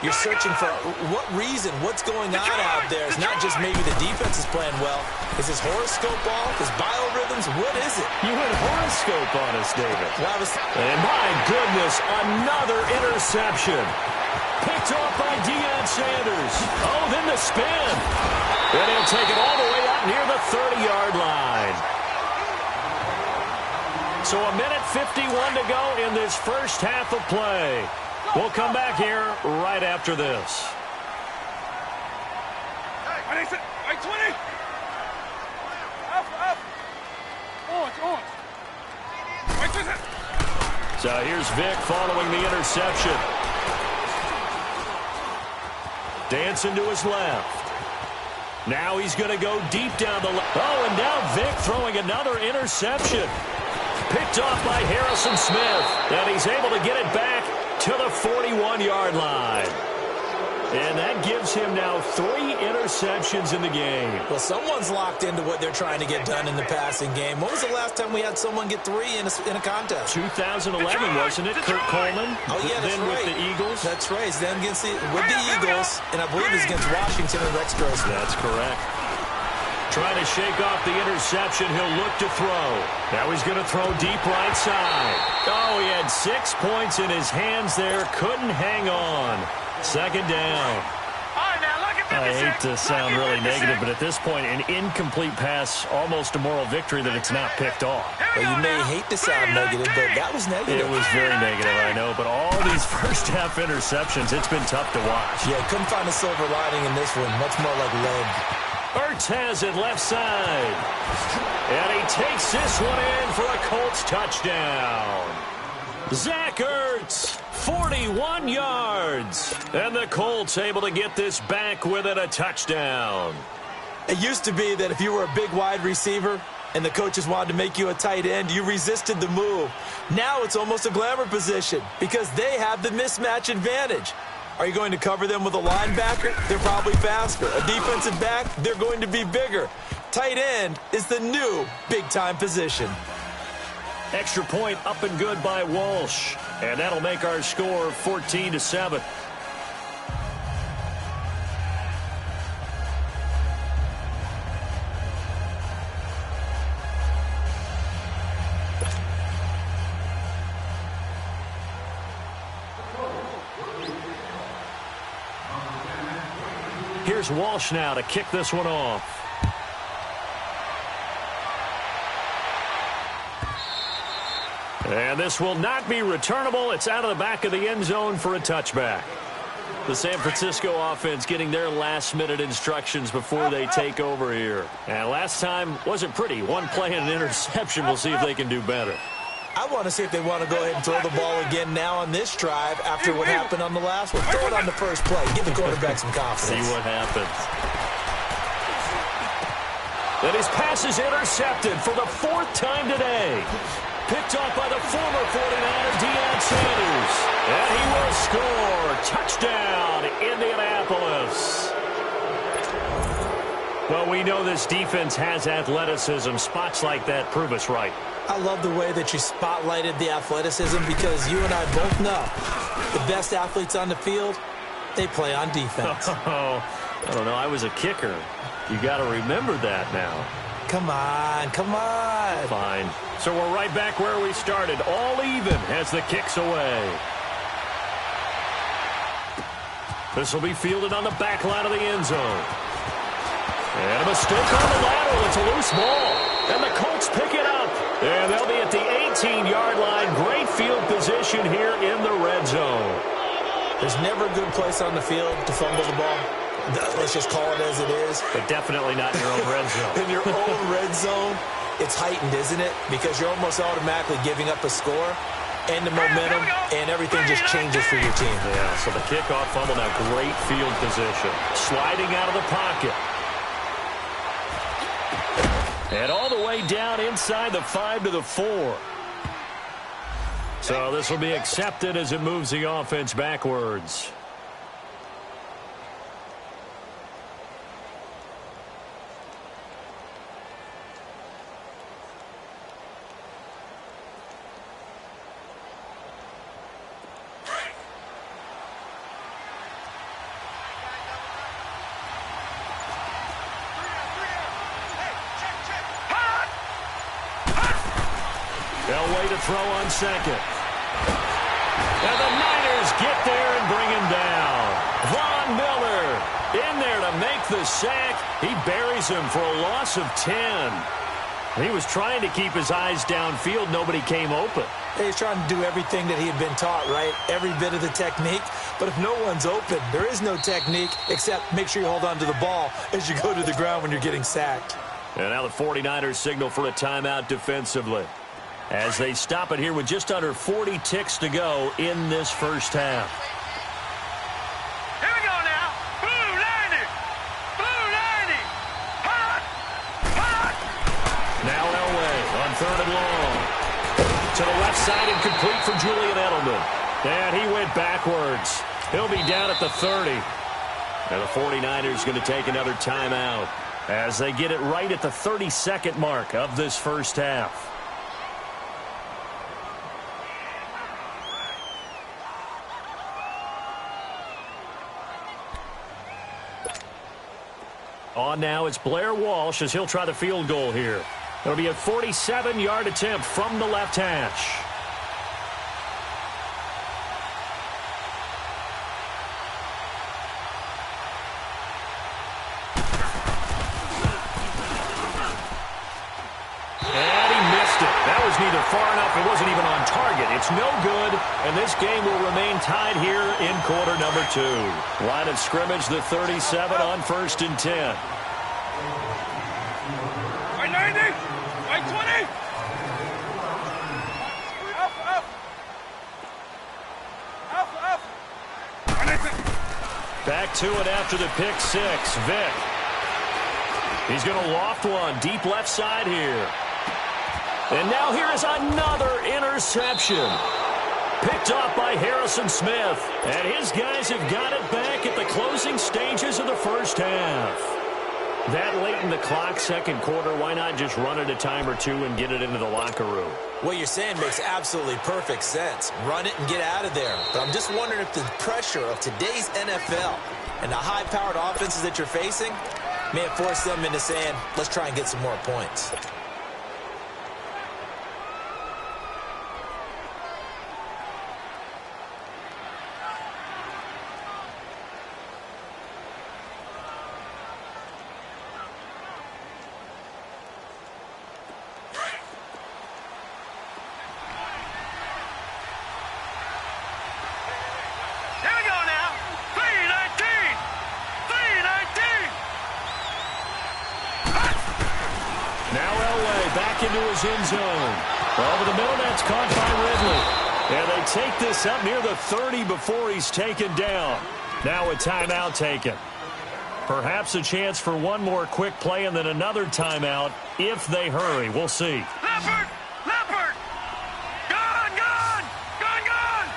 You're searching for what reason, what's going on out there. It's not just maybe the defense is playing well. Is his horoscope off? His biorhythms? What is it? You went horoscope on us, David. And my goodness, another interception. Picked off by Deion Sanders. Oh, then the spin. And he'll take it all the way out near the 30-yard line. So a minute 51 to go in this first half of play. We'll come back here right after this. Hey, 20. Up. On. So here's Vic following the interception. Dancing to his left. Now he's going to go deep down the left. Oh, and now Vic throwing another interception. Picked off by Harrison Smith. And he's able to get it back to the 41-yard line. And that gives him now 3 interceptions in the game. Well, someone's locked into what they're trying to get done in the passing game. When was the last time we had someone get 3 in a contest? 2011, wasn't it? Kurt Coleman? Oh, yeah, that's then right. with the Eagles? That's right. He's then with the Eagles, and I believe it's against Washington and Rex Grossman. That's correct. Trying to shake off the interception. He'll look to throw. Now he's going to throw deep right side. Oh, he had 6 points in his hands there. Couldn't hang on. Second down. I hate to sound really negative, but at this point, an incomplete pass, almost a moral victory that it's not picked off. Well, you may hate to sound negative, but that was negative. It was very negative, I know, but all these first-half interceptions, it's been tough to watch. Yeah, couldn't find a silver lining in this one. Much more like lead. Ertz has it left side. And he takes this one in for a Colts touchdown. Zach Ertz, 41 yards. And the Colts able to get this back within a touchdown. It used to be that if you were a big wide receiver and the coaches wanted to make you a tight end, you resisted the move. Now it's almost a glamour position because they have the mismatch advantage. Are you going to cover them with a linebacker? They're probably faster. A defensive back? They're going to be bigger. Tight end is the new big-time position. Extra point up and good by Walsh. And that'll make our score 14-7. Here's Walsh now to kick this one off. And this will not be returnable. It's out of the back of the end zone for a touchback. The San Francisco offense getting their last-minute instructions before they take over here. And last time wasn't pretty. One play and an interception. We'll see if they can do better. I want to see if they want to go ahead and throw the ball again now on this drive after what happened on the last one. Throw it on the first play. Give the quarterback some confidence. See what happens. And his pass is intercepted for the 4th time today. Picked off by the former 49er, Deion Sanders. And he will score. Touchdown, Indianapolis. Well, we know this defense has athleticism. Spots like that prove us right. I love the way that you spotlighted the athleticism because you and I both know the best athletes on the field, they play on defense. Oh, I don't know. I was a kicker. You got to remember that now. Come on, come on. Fine. So we're right back where we started. All even as the kick's away. This will be fielded on the back line of the end zone. And a mistake on the lateral. It's a loose ball. And the Colts pick it up. And they'll be at the 18-yard line. Great field position here in the red zone. There's never a good place on the field to fumble the ball. Let's just call it as it is. But definitely not in your own red zone. In your own red zone, it's heightened, isn't it? Because you're almost automatically giving up a score and the momentum, and everything just changes for your team. Yeah, so the kickoff fumble, now great field position. Sliding out of the pocket. And all the way down inside the 5 to the 4. So this will be accepted as it moves the offense backwards. Elway to throw on second. And the Niners get there and bring him down. Von Miller in there to make the sack. He buries him for a loss of 10. He was trying to keep his eyes downfield. Nobody came open. He's trying to do everything that he had been taught, right? Every bit of the technique. But if no one's open, there is no technique except make sure you hold on to the ball as you go to the ground when you're getting sacked. And now the 49ers signal for a timeout defensively, as they stop it here with just under 40 ticks to go in this first half. Here we go now. Blue 90. Blue 90. Hot. Hot. Now Elway on 3rd and long. To the left side and complete for Julian Edelman. And he went backwards. He'll be down at the 30. And the 49ers going to take another timeout as they get it right at the 32nd mark of this first half. On now, it's Blair Walsh as he'll try the field goal here. It'll be a 47-yard attempt from the left hash. And he missed it. That was neither far enough. It wasn't even on target. It's no good, and this game will remain tied here in quarter number 2. Line of scrimmage, the 37 on 1st and 10. Right 90. Right 20. Up, up. Up, up. Back to it after the pick 6. Vick. He's going to loft one deep left side here. And now here is another interception. Picked off by Harrison Smith. And his guys have got it back at the closing stages of the first half. That late in the clock, second quarter, why not just run it a time or two and get it into the locker room? What you're saying makes absolutely perfect sense. Run it and get out of there. But I'm just wondering if the pressure of today's NFL and the high-powered offenses that you're facing may have forced them into saying, let's try and get some more points. Into his end zone. Over the middle, that's caught by Ridley. And they take this up near the 30 before he's taken down. Now a timeout taken. Perhaps a chance for one more quick play and then another timeout if they hurry. We'll see. Leopard! Leopard! Gone! Gone! Gone! Gone!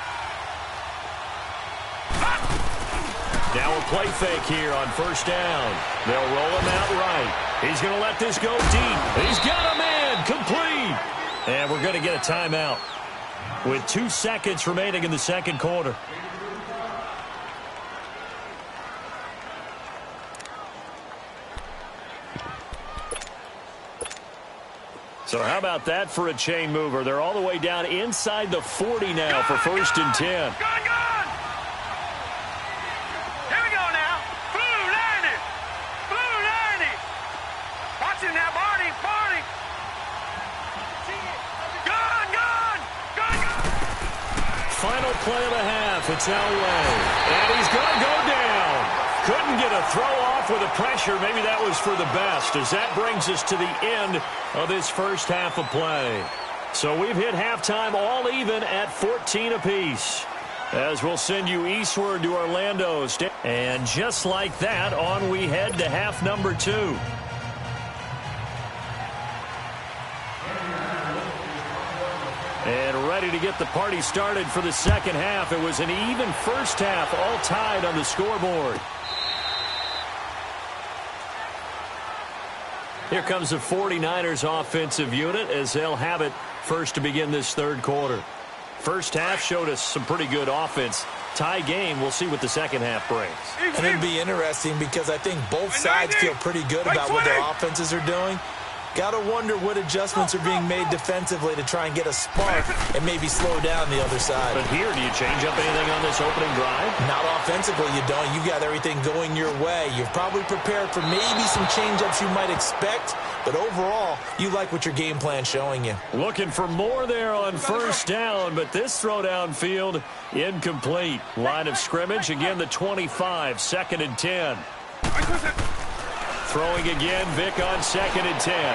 Now a play fake here on first down. They'll roll him out right. He's going to let this go deep. He's got him in. Complete. And we're going to get a timeout with 2 seconds remaining in the second quarter. So how about that for a chain mover? They're all the way down inside the 40 now for first and 10. Gone! Here we go now. Blue 90. Blue 90. Watch it now, Barney. Gone! Final play of the half. It's Elway. And he's going to go down. Couldn't get a throw off with the pressure. Maybe that was for the best, as that brings us to the end of this first half of play. So we've hit halftime all even at 14 apiece, as we'll send you eastward to Orlando. And just like that, on we head to half number 2. And ready to get the party started for the second half. It was an even first half, all tied on the scoreboard. Here comes the 49ers offensive unit as they'll have it first to begin this third quarter. First half showed us some pretty good offense. Tie game, we'll see what the second half brings. And it'll be interesting because I think both sides feel pretty good about what their offenses are doing. Got to wonder what adjustments are being made defensively to try and get a spark and maybe slow down the other side. But here, do you change up anything on this opening drive? Not offensively, you don't. You got everything going your way. You've probably prepared for maybe some change-ups you might expect, but overall, you like what your game plan's showing you. Looking for more there on first down, but this throw downfield incomplete. Line of scrimmage, again the 25, second and 10. Throwing again, Vic on second and 10. And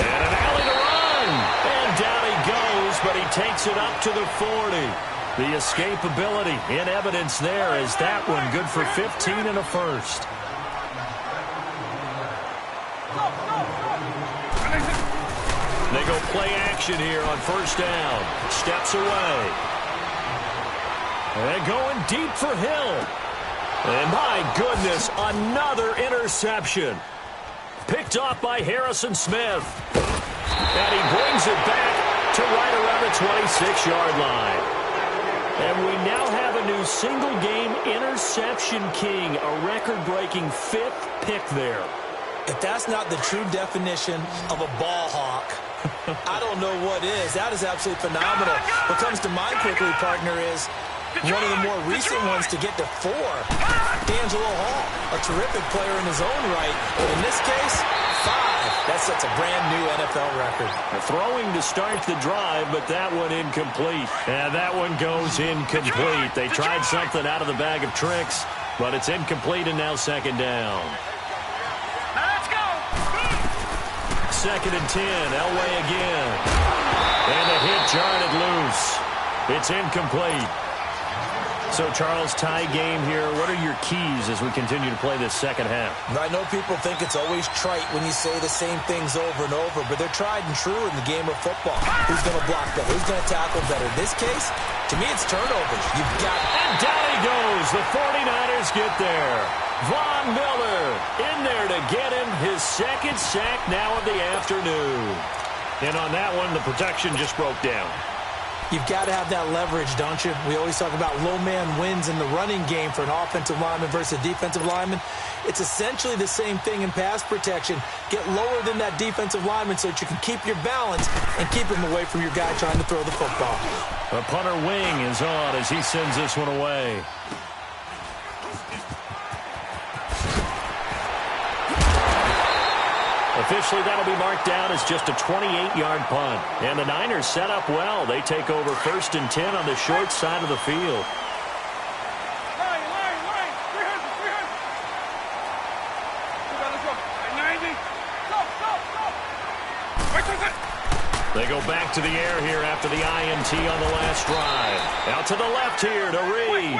an alley to run. And down he goes, but he takes it up to the 40. The escapability in evidence there as that one good for 15 and a first. They go play action here on first down. Steps away. And going deep for Hill. And my goodness, another interception. Picked off by Harrison Smith. And he brings it back to right around the 26-yard line. And we now have a new single-game interception king, a record-breaking 5th pick there. If that's not the true definition of a ball hawk, I don't know what is. That is absolutely phenomenal. What comes to mind quickly, partner, is one of the more recent ones to get to 4. D'Angelo Hall, a terrific player in his own right. But in this case, 5. That sets a brand-new NFL record. Throwing to start the drive, but that one incomplete. And that one goes incomplete. They tried something out of the bag of tricks, but it's incomplete and now second down. Let's go. Second and 10, Elway again. And the hit jarred it loose. It's incomplete. So, Charles, tie game here. What are your keys as we continue to play this second half? I know people think it's always trite when you say the same things over and over, but they're tried and true in the game of football. Who's going to block better? Who's going to tackle better? In this case, to me, it's turnovers. You've got... And down he goes. The 49ers get there. Von Miller in there to get him his second sack now of the afternoon. And on that one, the protection just broke down. You've got to have that leverage, don't you? We always talk about low man wins in the running game for an offensive lineman versus a defensive lineman. It's essentially the same thing in pass protection. Get lower than that defensive lineman so that you can keep your balance and keep him away from your guy trying to throw the football. The punter wing is on as he sends this one away. Officially, that'll be marked down as just a 28-yard punt. And the Niners set up well. They take over first and 10 on the short side of the field. Line. 300. 90. Go. They go back to the air here after the INT on the last drive. Out to the left here to Reed.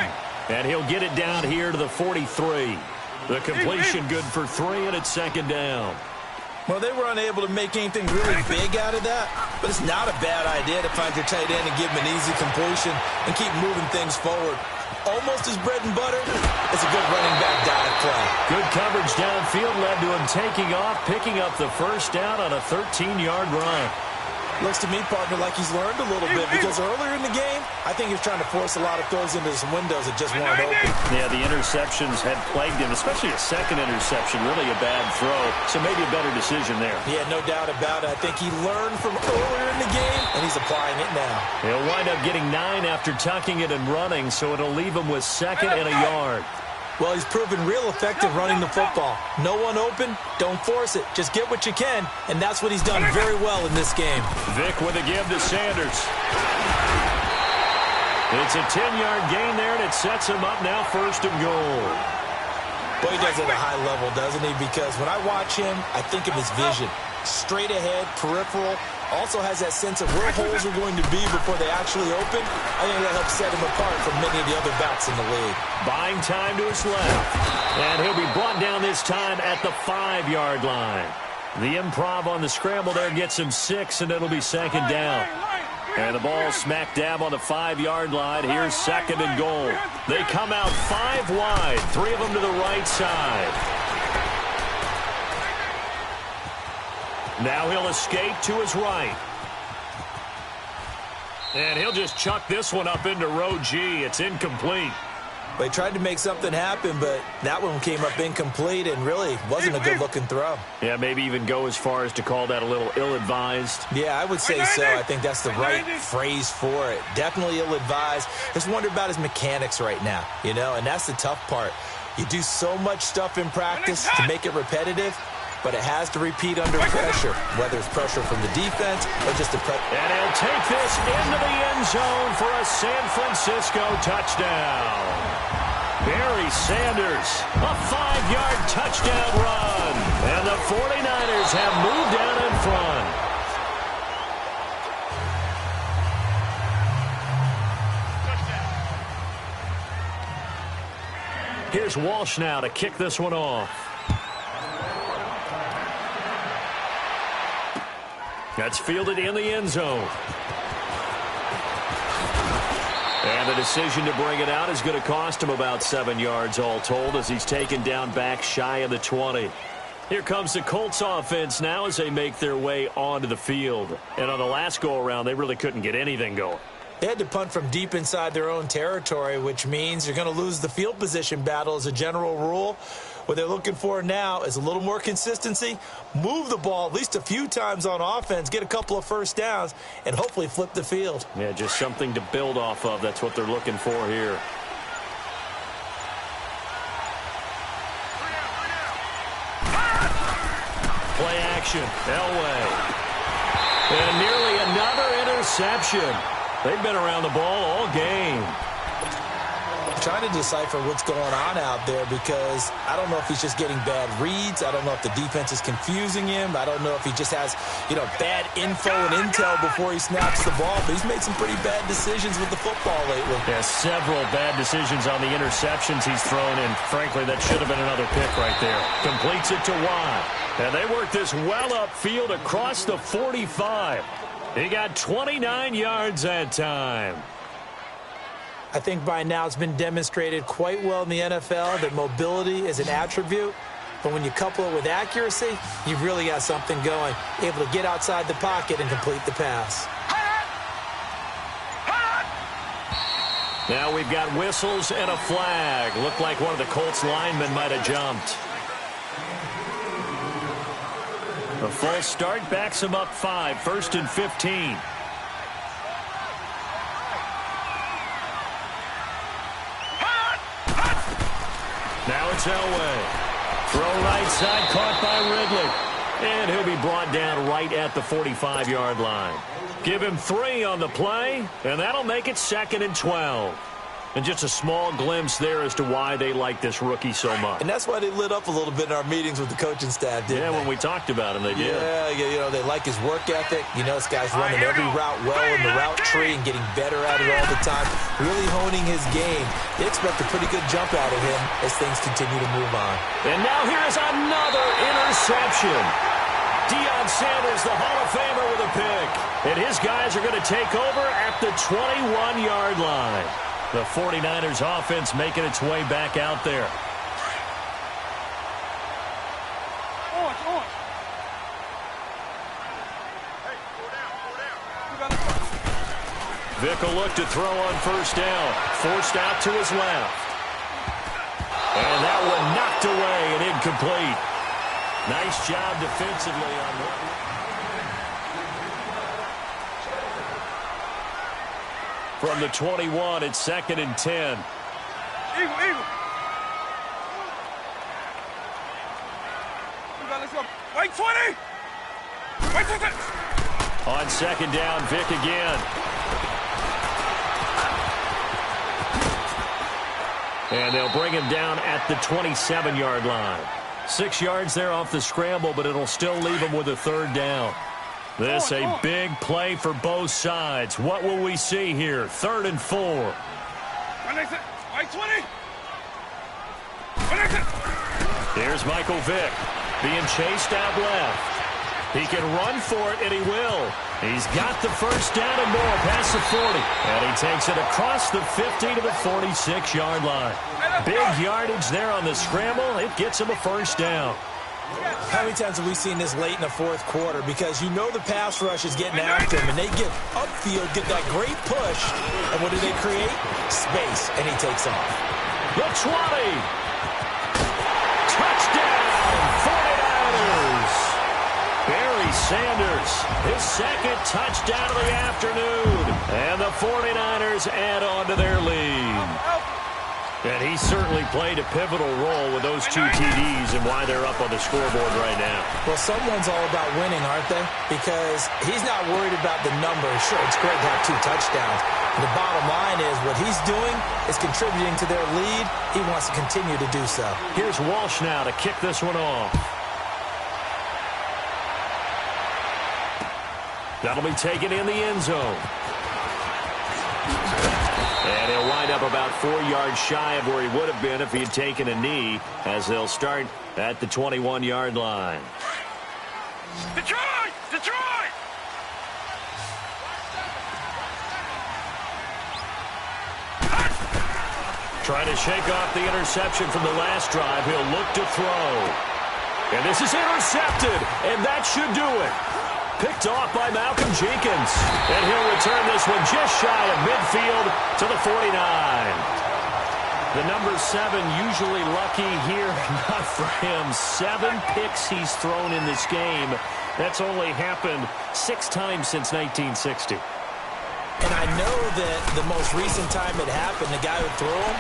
And he'll get it down here to the 43. The completion good for 3, and it's second down. Well, they were unable to make anything really big out of that, but it's not a bad idea to find your tight end and give him an easy completion and keep moving things forward. Almost his bread and butter. It's a good running back dive play. Good coverage downfield led to him taking off, picking up the first down on a 13-yard run. Looks to me, partner, like he's learned a little bit because earlier in the game, I think he was trying to force a lot of throws into some windows that just weren't open. Yeah, the interceptions had plagued him, especially a second interception, really a bad throw, so maybe a better decision there. Yeah, no doubt about it. I think he learned from earlier in the game, and he's applying it now. He'll wind up getting 9 after tucking it and running, so it'll leave him with 2nd and a yard. Well, he's proven real effective running the football. No one open, don't force it. Just get what you can, and that's what he's done very well in this game. Vic with a give to Sanders. It's a 10-yard gain there, and it sets him up now 1st and goal. Boy, he does it at a high level, doesn't he? Because when I watch him, I think of his vision. Straight ahead, peripheral. Also has that sense of where holes are going to be before they actually open. I think that helps set him apart from many of the other backs in the league. Buying time to his left. And he'll be brought down this time at the 5-yard line. The improv on the scramble there gets him 6, and it'll be 2nd down. And the ball smack dab on the 5-yard line. Here's 2nd and goal. They come out 5 wide, 3 of them to the right side. Now he'll escape to his right. And he'll just chuck this one up into row G. It's incomplete. They tried to make something happen, but that one came up incomplete and really wasn't a good-looking throw. Yeah, maybe even go as far as to call that a little ill-advised. Yeah, I would say so. I think that's the right phrase for it. Definitely ill-advised. Just wonder about his mechanics right now, you know, and that's the tough part. You do so much stuff in practice to make it repetitive, but it has to repeat under pressure, whether it's pressure from the defense or just the pressure. And he'll take this into the end zone for a San Francisco touchdown. Barry Sanders, a 5-yard touchdown run. And the 49ers have moved down in front. Here's Walsh now to kick this one off. That's fielded in the end zone. And the decision to bring it out is going to cost him about 7 yards all told as he's taken down back shy of the 20. Here comes the Colts offense now as they make their way onto the field. And on the last go-around, they really couldn't get anything going. They had to punt from deep inside their own territory, which means you're going to lose the field position battle as a general rule. What they're looking for now is a little more consistency, move the ball at least a few times on offense, get a couple of first downs, and hopefully flip the field. Yeah, just something to build off of. That's what they're looking for here. Play action, Elway. And nearly another interception. They've been around the ball all game. I'm trying to decipher what's going on out there because I don't know if he's just getting bad reads. I don't know if the defense is confusing him. I don't know if he just has, bad info and intel before he snaps the ball. But he's made some pretty bad decisions with the football lately. Yeah, several bad decisions on the interceptions he's thrown, and frankly, that should have been another pick right there. Completes it to Watt. And they work this well upfield across the 45. He got 29 yards that time. I think by now it's been demonstrated quite well in the NFL that mobility is an attribute. But when you couple it with accuracy, you've really got something going. Able to get outside the pocket and complete the pass. Now we've got whistles and a flag. Looked like one of the Colts linemen might have jumped. A false start backs him up 5, 1st and 15. Now it's Elway. Throw right side, caught by Ridley. And he'll be brought down right at the 45-yard line. Give him 3 on the play, and that'll make it 2nd and 12. And just a small glimpse there as to why they like this rookie so much. And that's why they lit up a little bit in our meetings with the coaching staff, didn't they? Yeah, when we talked about him, they did. Yeah, they like his work ethic. This guy's running every route well in the route tree and getting better at it all the time, really honing his game. They expect a pretty good jump out of him as things continue to move on. And now here's another interception. Deion Sanders, the Hall of Famer, with a pick. And his guys are going to take over at the 21-yard line. The 49ers offense making its way back out there. Vick will look to throw on first down. Forced out to his left. And that one knocked away and incomplete. Nice job defensively on that. From the 21, it's 2nd and 10. Eagle. Let's go. Wait, 20. Wait, 20. On 2nd down, Vick again. And they'll bring him down at the 27-yard line. 6 yards there off the scramble, but it'll still leave him with a 3rd down. This a big play for both sides. What will we see here? 3rd and 4. Wait, 20. Here's Michael Vick being chased out left. He can run for it, and he will. He's got the first down and more past the 40. And he takes it across the 50 to the 46-yard line. Big yardage there on the scramble. It gets him a first down. How many times have we seen this late in the 4th quarter? Because you know the pass rush is getting after him, and they get upfield, get that great push. And what do they create? Space, and he takes off. The 20. Touchdown, 49ers. Barry Sanders, his 2nd touchdown of the afternoon. And the 49ers add on to their lead. And he certainly played a pivotal role with those 2 TDs and why they're up on the scoreboard right now. Well, someone's all about winning, aren't they? Because he's not worried about the numbers. Sure, it's great to have 2 touchdowns. The bottom line is what he's doing is contributing to their lead. He wants to continue to do so. Here's Walsh now to kick this one off. That'll be taken in the end zone. And he'll wind up about 4 yards shy of where he would have been if he had taken a knee, as they'll start at the 21-yard line. Detroit! Detroit! Trying to shake off the interception from the last drive. He'll look to throw. And this is intercepted, and that should do it. Picked off by Malcolm Jenkins. And he'll return this one just shy of midfield to the 49. The number 7 usually lucky here. Not for him. 7 picks he's thrown in this game. That's only happened 6 times since 1960. And I know that the most recent time it happened, the guy who threw him,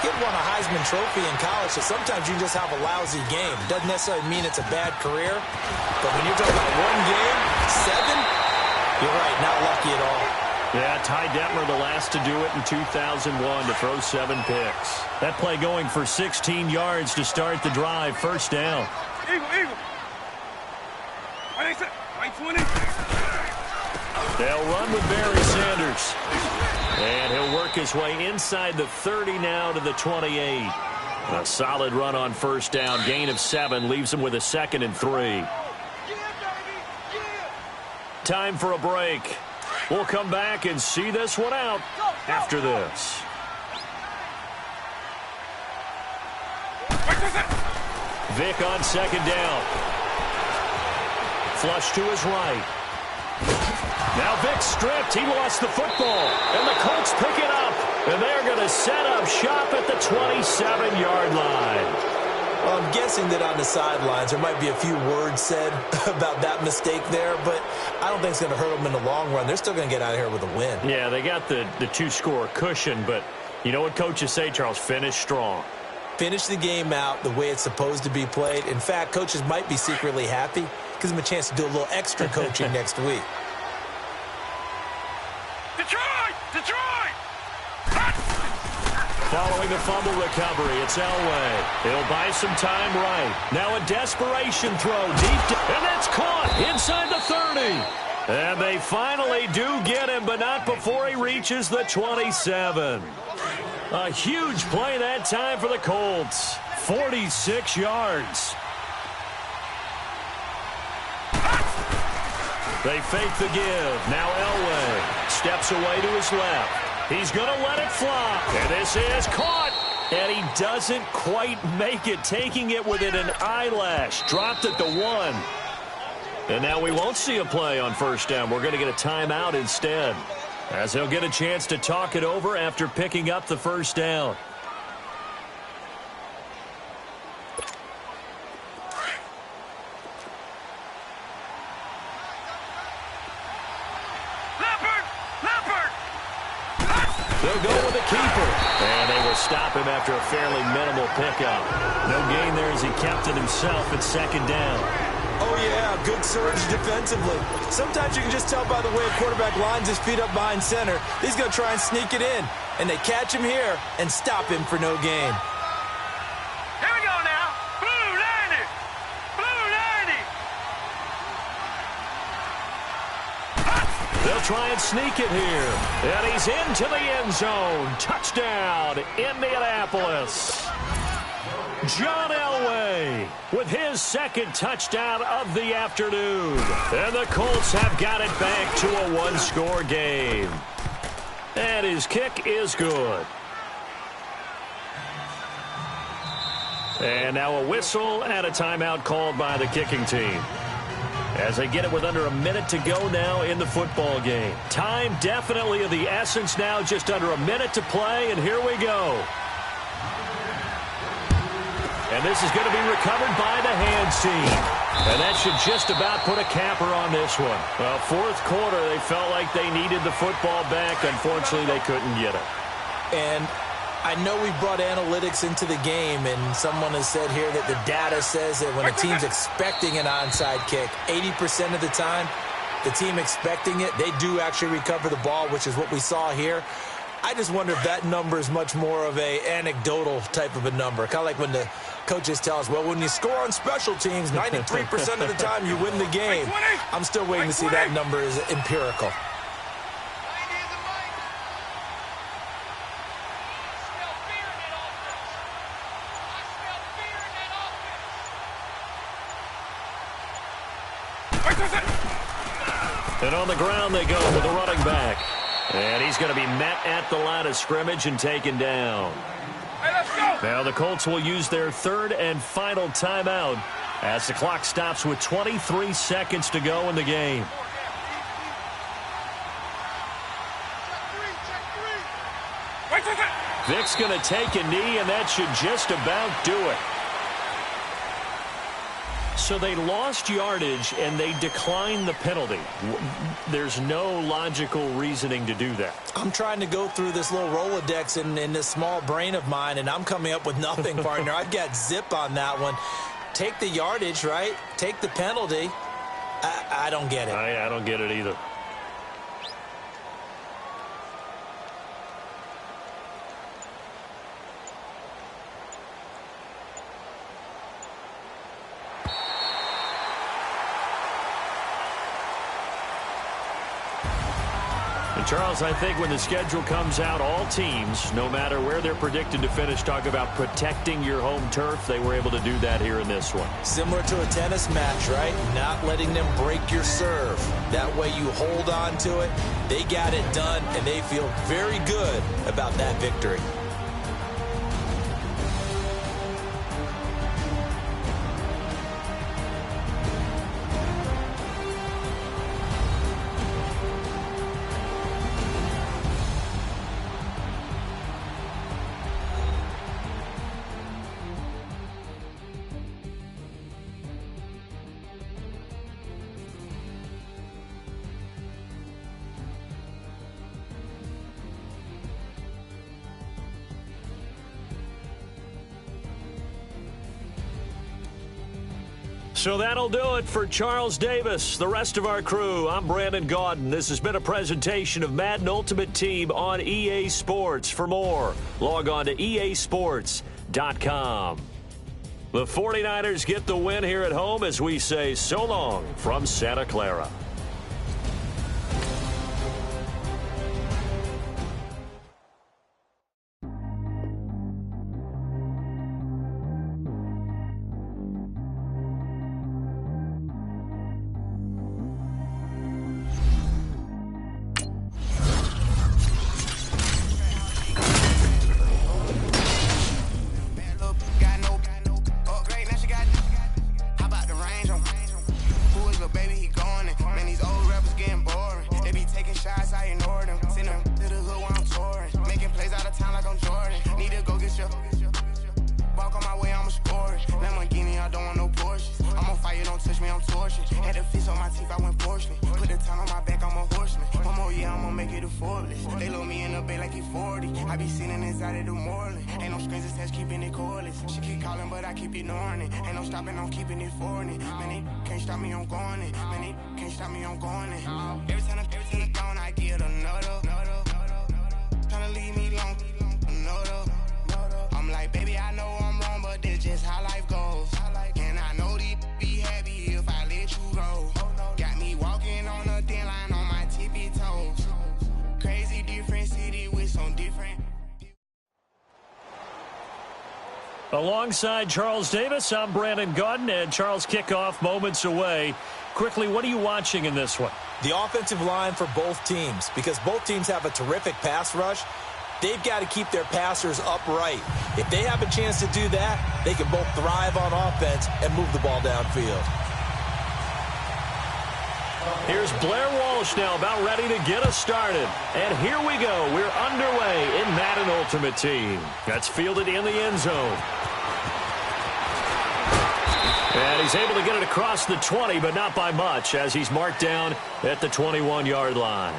he had won a Heisman Trophy in college, so sometimes you just have a lousy game. Doesn't necessarily mean it's a bad career, but when you're talking about 1 game, 7, you're right, not lucky at all. Yeah, Ty Detmer the last to do it in 2001 to throw 7 picks. That play going for 16 yards to start the drive, first down. Eagle. Wait, 20. They'll run with Barry Sanders. And he'll work his way inside the 30 now to the 28. A solid run on first down. Gain of 7 leaves him with a 2nd and 3. Time for a break. We'll come back and see this one out after this. Vick on 2nd down. Flush to his right. Now Vick stripped. He lost the football. And the Colts pick it up. And they're going to set up shop at the 27-yard line. Well, I'm guessing that on the sidelines there might be a few words said about that mistake there, but I don't think it's going to hurt them in the long run. They're still going to get out of here with a win. Yeah, they got the 2-score cushion, but you know what coaches say, Charles? Finish strong. Finish the game out the way it's supposed to be played. In fact, coaches might be secretly happy. Gives them a chance to do a little extra coaching next week. Detroit! Following the fumble recovery, it's Elway. He'll buy some time right. Now a desperation throw deep, and it's caught inside the 30. And they finally do get him, but not before he reaches the 27. A huge play that time for the Colts. 46 yards. They fake the give. Now Elway steps away to his left. He's going to let it fly. And this is caught. And he doesn't quite make it, taking it within an eyelash. Dropped at the 1. And now we won't see a play on first down. We're going to get a timeout instead, as he'll get a chance to talk it over after picking up the first down. They'll go with the keeper. And they will stop him after a fairly minimal pickup. No gain there as he kept it himself at second down. Oh, yeah, good surge defensively. Sometimes you can just tell by the way a quarterback lines his feet up behind center. He's going to try and sneak it in. And they catch him here and stop him for no gain. Here we go now. Blue 90. Blue 90. They'll try and sneak it here. And he's into the end zone. Touchdown, Indianapolis. John Elway with his second touchdown of the afternoon. And the Colts have got it back to a one-score game. And his kick is good. And now a whistle and a timeout called by the kicking team, as they get it with under a minute to go now in the football game. Time definitely of the essence now, just under a minute to play, and here we go. And this is going to be recovered by the hands team. And that should just about put a capper on this one. Well, fourth quarter, they felt like they needed the football back. Unfortunately, they couldn't get it. And I know we brought analytics into the game, and someone has said here that the data says that when a team's expecting an onside kick, 80% of the time, the team expecting it, they do actually recover the ball, which is what we saw here. I just wonder if that number is much more of a anecdotal type of a number. Kind of like when the coaches tell us, well, when you score on special teams, 93% of the time you win the game. I'm still waiting to see that number is empirical. And on the ground they go with the running back. And he's going to be met at the line of scrimmage and taken down. Hey, let's go. Now the Colts will use their third and final timeout as the clock stops with 23 seconds to go in the game. Vic's going to take a knee, and that should just about do it. So they lost yardage, and they declined the penalty. There's no logical reasoning to do that. I'm trying to go through this little Rolodex in this small brain of mine, and I'm coming up with nothing, partner. I've got zip on that one. Take the yardage, right? Take the penalty. I don't get it. I don't get it either. And Charles, I think when the schedule comes out, all teams, no matter where they're predicted to finish, talk about protecting your home turf. They were able to do that here in this one. Similar to a tennis match, right? Not letting them break your serve. That way you hold on to it. They got it done, and they feel very good about that victory. So that'll do it for Charles Davis, the rest of our crew. I'm Brandon Gaudin. This has been a presentation of Madden Ultimate Team on EA Sports. For more, log on to easports.com. The 49ers get the win here at home as we say so long from Santa Clara. walk on my way, I'ma score it. Lamborghini, I don't want no Porsches. I'm on fire, don't touch me, I'm tortured. Had to fix on my teeth, I went porcelain. Put the time on my back, I'm a horseman. One more year, I'ma make it a Forbes. They load me in the bay like he 40. I be sitting inside of the Moreland. Ain't no screens attached, keeping it cordless. She keep calling, but I keep ignoring it. Ain't no stopping, I'm keeping it for it. Man, they can't stop me, I'm going it. Man, they can't stop me, I'm going it. Every time I'm gone, I get another. Tryna leave me long, another. I'm like, baby, I know I'm wrong, but this just how life goes. And I know these be happy if I let you go. Got me walking on a thin line on my tippy toes. Crazy different city with some different. Alongside Charles Davis, I'm Brandon Gaudin, and Charles, kickoff moments away. Quickly, what are you watching in this one? The offensive line for both teams, because both teams have a terrific pass rush. They've got to keep their passers upright. If they have a chance to do that, they can both thrive on offense and move the ball downfield. Here's Blair Walsh now about ready to get us started. And here we go. We're underway in Madden Ultimate Team. That's fielded in the end zone. And he's able to get it across the 20, but not by much, as he's marked down at the 21-yard line.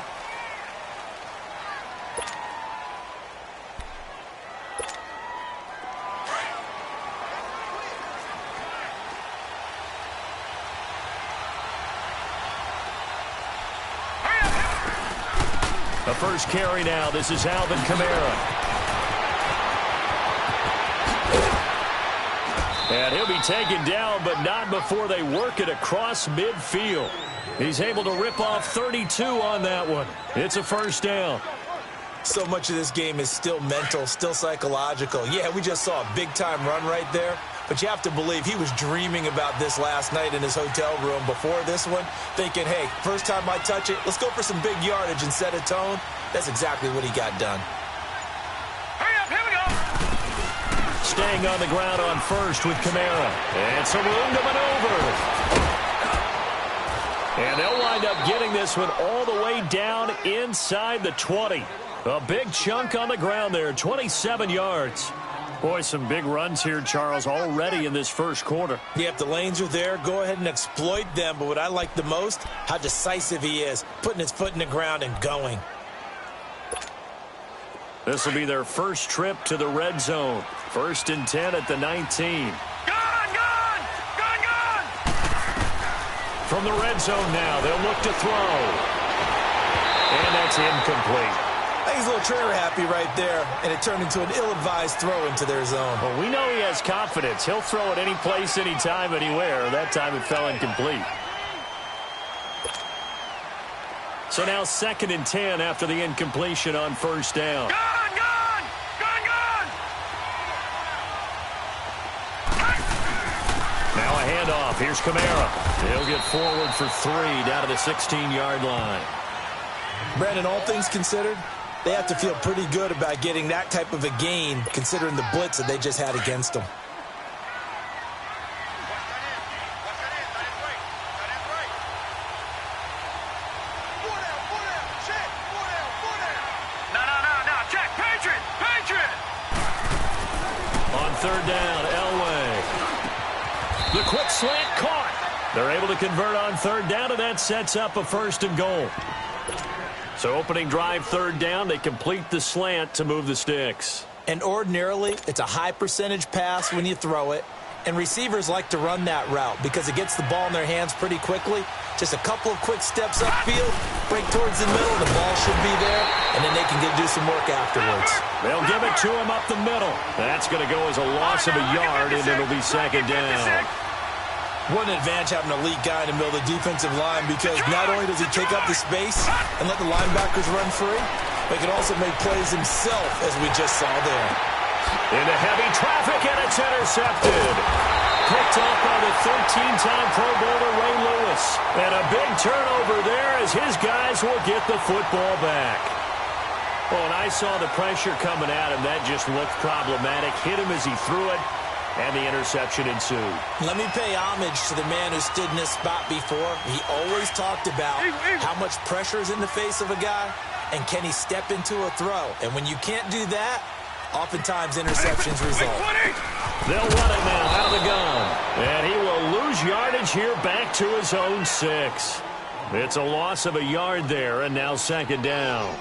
The first carry now. This is Alvin Kamara. And he'll be taken down, but not before they work it across midfield. He's able to rip off 32 on that one. It's a first down. So much of this game is still mental, still psychological. Yeah, we just saw a big-time run right there, but you have to believe he was dreaming about this last night in his hotel room before this one, thinking, hey, first time I touch it, let's go for some big yardage and set a tone. That's exactly what he got done. Hurry up, here we go. Staying on the ground on first with Kamara. And some room to maneuver. And they'll wind up getting this one all the way down inside the 20. A big chunk on the ground there, 27 yards. Boy, some big runs here, Charles, already in this first quarter. Yeah, if the lanes are there, go ahead and exploit them. But what I like the most, how decisive he is, putting his foot in the ground and going. This will be their first trip to the red zone. 1st and 10 at the 19. Gone! From the red zone now, they'll look to throw. And that's incomplete. I think he's a little trigger happy right there, and it turned into an ill-advised throw into their zone. Well, we know he has confidence. He'll throw it any place, anytime, anywhere. That time it fell incomplete. So now 2nd and 10 after the incompletion on first down. Gone! Now a handoff. Here's Kamara. He'll get forward for 3 down to the 16-yard line. Brandon, all things considered, they have to feel pretty good about getting that type of a gain, considering the blitz that they just had against them. No, check, Patriot! On 3rd down, Elway. The quick slant caught. They're able to convert on 3rd down, and that sets up a 1st and goal. So opening drive, 3rd down, they complete the slant to move the sticks. And ordinarily, it's a high percentage pass when you throw it. And receivers like to run that route because it gets the ball in their hands pretty quickly. Just a couple of quick steps upfield, break towards the middle, the ball should be there, and then they can do some work afterwards. They'll give it to him up the middle. That's going to go as a loss of a yard, and it'll be 2nd down. What an advantage having an elite guy in the middle of the defensive line, because not only does he take up the space and let the linebackers run free, but he can also make plays himself, as we just saw there. Into heavy traffic, and it's intercepted. Picked up by the 13-time Pro Bowler Ray Lewis. And a big turnover there as his guys will get the football back. Oh, and I saw the pressure coming at him. That just looked problematic. Hit him as he threw it, and the interception ensued. Let me pay homage to the man who stood in this spot before. He always talked about how much pressure is in the face of a guy, and can he step into a throw. And when you can't do that, oftentimes interceptions result. They'll run it now out of the gun. And he will lose yardage here back to his own 6. It's a loss of a yard there, and now second down.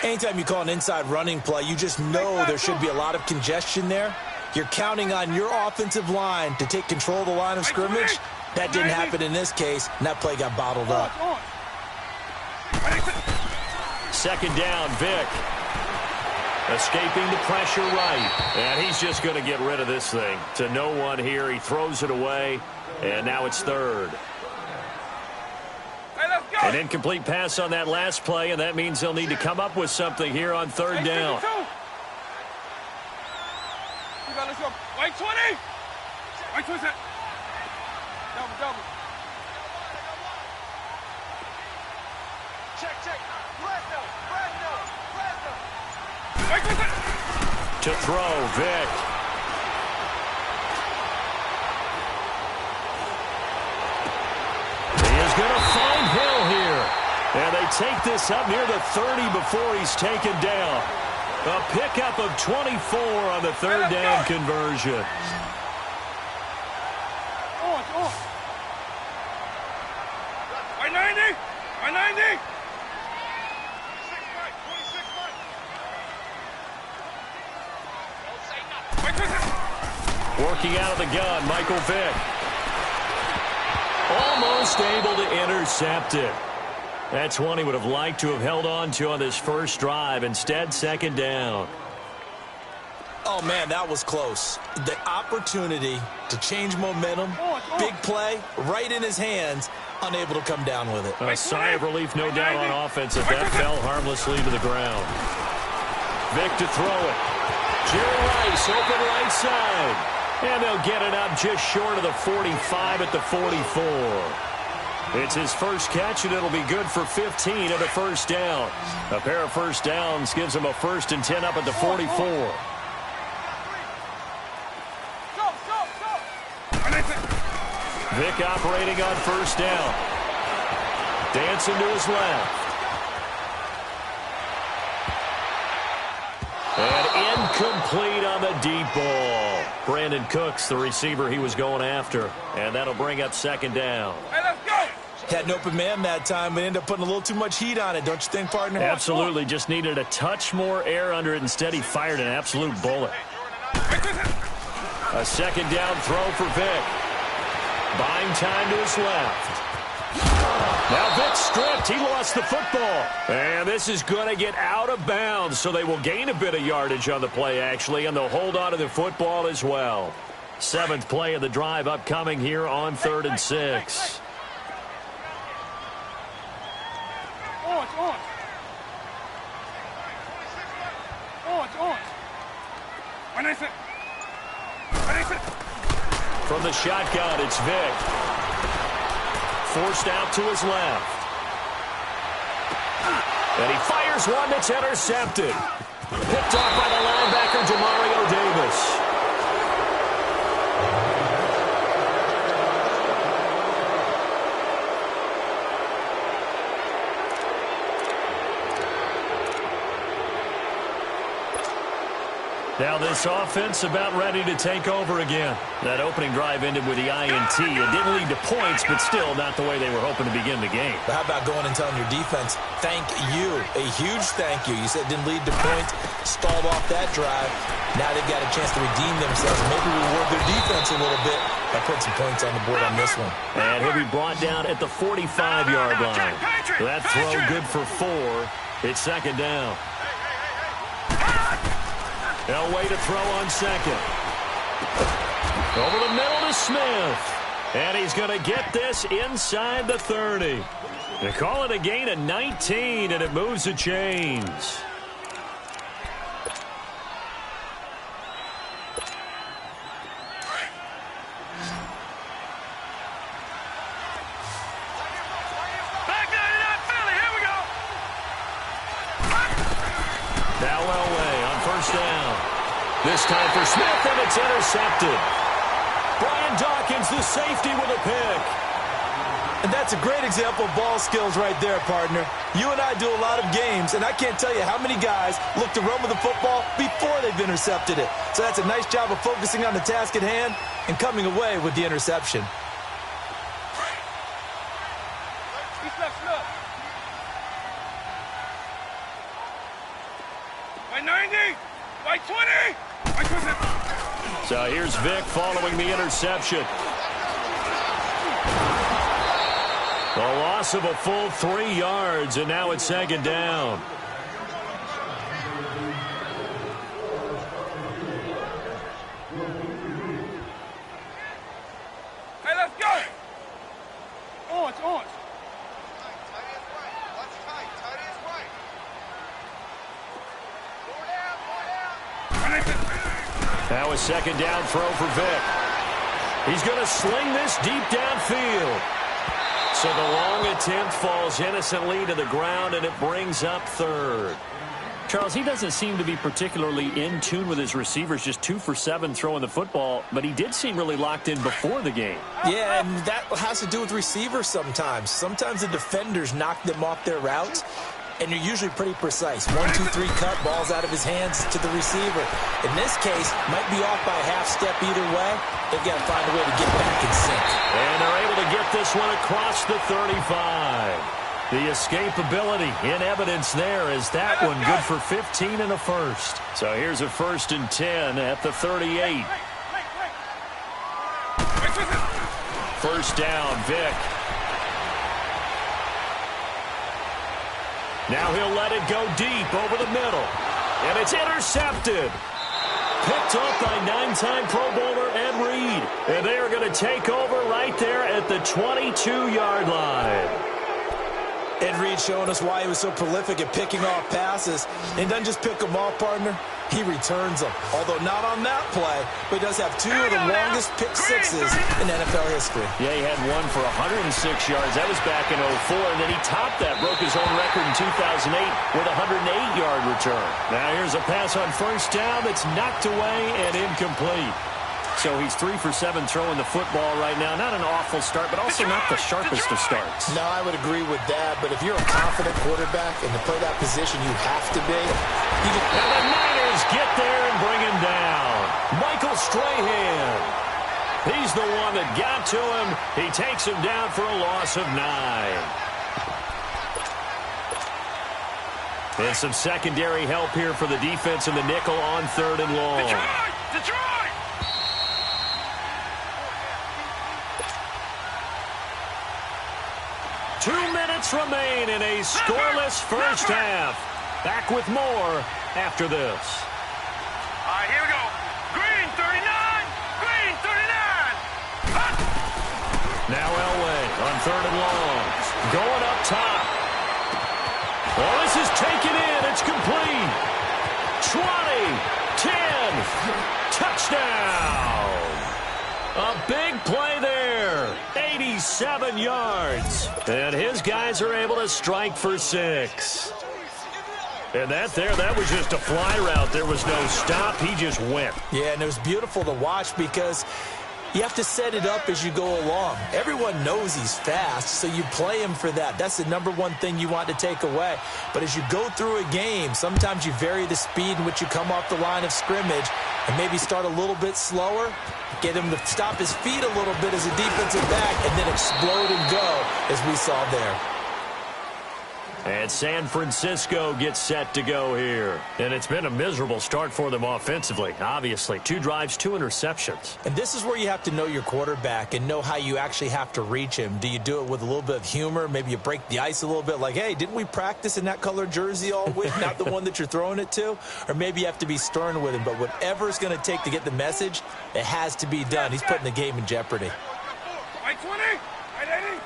Anytime you call an inside running play, you just know there should be a lot of congestion there. You're counting on your offensive line to take control of the line of scrimmage. That didn't happen in this case, and that play got bottled up. Second down, Vic. Escaping the pressure right. And he's just going to get rid of this thing. To no one here. He throws it away, and now it's third. An incomplete pass on that last play, and that means they'll need to come up with something here on third down. Let's go. White 20. White 20. Double. Check. White 20. To throw, Vic. He is going to find Hill here. And they take this up near the 30 before he's taken down. A pickup of 24 on the third down conversion. White 90. White 90. Working out of the gun, Michael Vick. Almost able to intercept it. That's one he would have liked to have held on to on this first drive. Instead, second down. Oh, man, that was close. The opportunity to change momentum, big play, right in his hands, unable to come down with it. A sigh of relief, no doubt, on offense if that fell harmlessly to the ground. Vick to throw it. Jerry Rice, open right side. And they'll get it up just short of the 45 at the 44. It's his first catch, and it'll be good for 15 at a first down. A pair of first downs gives him a 1st and 10 up at the 44. Vick operating on first down. Dancing to his left. And incomplete on the deep ball. Brandon Cooks, the receiver he was going after. And that'll bring up second down. Hey, let's go! Had an open man that time, but ended up putting a little too much heat on it, don't you think, partner? Absolutely. Just needed a touch more air under it. Instead, he fired an absolute bullet. A second down throw for Vick. Buying time to his left. Now Vick stripped. He lost the football. And this is going to get out of bounds, so they will gain a bit of yardage on the play, actually, and they'll hold on to the football as well. 7th play of the drive upcoming here on 3rd and 6. From the shotgun, it's Vick. Forced out to his left. And he fires one that's intercepted. Picked off by the linebacker, Demario Davis. Now this offense about ready to take over again. That opening drive ended with the INT. It didn't lead to points, but still not the way they were hoping to begin the game. But how about going and telling your defense, thank you, a huge thank you. You said it didn't lead to points, stalled off that drive. Now they've got a chance to redeem themselves, maybe reward their defense a little bit by putting some points on the board on this one. And he'll be brought down at the 45-yard line. That throw good for 4. It's second down. Elway to throw on second. Over the middle to Smith. And he's going to get this inside the 30. They call it a gain of 19, and it moves the chains. This time for Smith, and it's intercepted. Brian Dawkins, the safety, with a pick. And that's a great example of ball skills right there, partner. You and I do a lot of games, and I can't tell you how many guys look to run with the football before they've intercepted it. So that's a nice job of focusing on the task at hand and coming away with the interception. By 90, by 20, by 20. So here's Vic following the interception. The loss of a full 3 yards, and now it's second down. Hey, let's go. On. That was second down throw for Vic. He's going to sling this deep downfield. So the long attempt falls innocently to the ground, and it brings up third. Charles, he doesn't seem to be particularly in tune with his receivers, just 2 for 7 throwing the football, but he did seem really locked in before the game. Yeah, and that has to do with receivers sometimes. Sometimes the defenders knock them off their routes, and you're usually pretty precise. 1, 2, 3 cut, balls out of his hands to the receiver. In this case, might be off by a half step either way. They've got to find a way to get back in sync. And they're able to get this one across the 35. The escapability in evidence there is that one good for 15 and a first. So here's a 1st and 10 at the 38. First down, Vic. Now he'll let it go deep over the middle. And it's intercepted. Picked up by 9-time Pro Bowler Ed Reed. And they are going to take over right there at the 22-yard line. Ed Reed showing us why he was so prolific at picking off passes. And doesn't just pick them off, partner. He returns them. Although not on that play, but he does have 2 of the longest pick sixes in NFL history. Yeah, he had one for 106 yards. That was back in 04, and then he topped that, broke his own record in 2008 with a 108-yard return. Now here's a pass on first down that's knocked away and incomplete. So he's 3 for 7 throwing the football right now. Not an awful start, but also not the sharpest of starts. No, I would agree with that. But if you're a confident quarterback and to play that position, you have to be. And the Niners get there and bring him down. Michael Strahan. He's the one that got to him. He takes him down for a loss of 9. And some secondary help here for the defense in the nickel on 3rd and long. Detroit! 2 minutes remain in a scoreless first half. Back with more after this. All right, here we go. Green 39. Green 39. Hut. Now Elway on 3rd and long. Going up top. Oh, this is taken in. It's complete. 20, 10, touchdown. A big play there. 87 yards. And his guys are able to strike for 6. And that was just a fly route. There was no stop. He just went. Yeah, and it was beautiful to watch because you have to set it up as you go along. Everyone knows he's fast, so you play him for that. That's the #1 thing you want to take away. But as you go through a game, sometimes you vary the speed in which you come off the line of scrimmage and maybe start a little bit slower, get him to stop his feet a little bit as a defensive back, and then explode and go, as we saw there. And San Francisco gets set to go here. And it's been a miserable start for them offensively, obviously. 2 drives, 2 interceptions. And this is where you have to know your quarterback and know how you actually have to reach him. Do you do it with a little bit of humor? Maybe you break the ice a little bit like, hey, didn't we practice in that color jersey all week? Not the one that you're throwing it to? Or maybe you have to be stern with him. But whatever it's going to take to get the message, it has to be done. He's putting the game in jeopardy. Right 20. Right 80.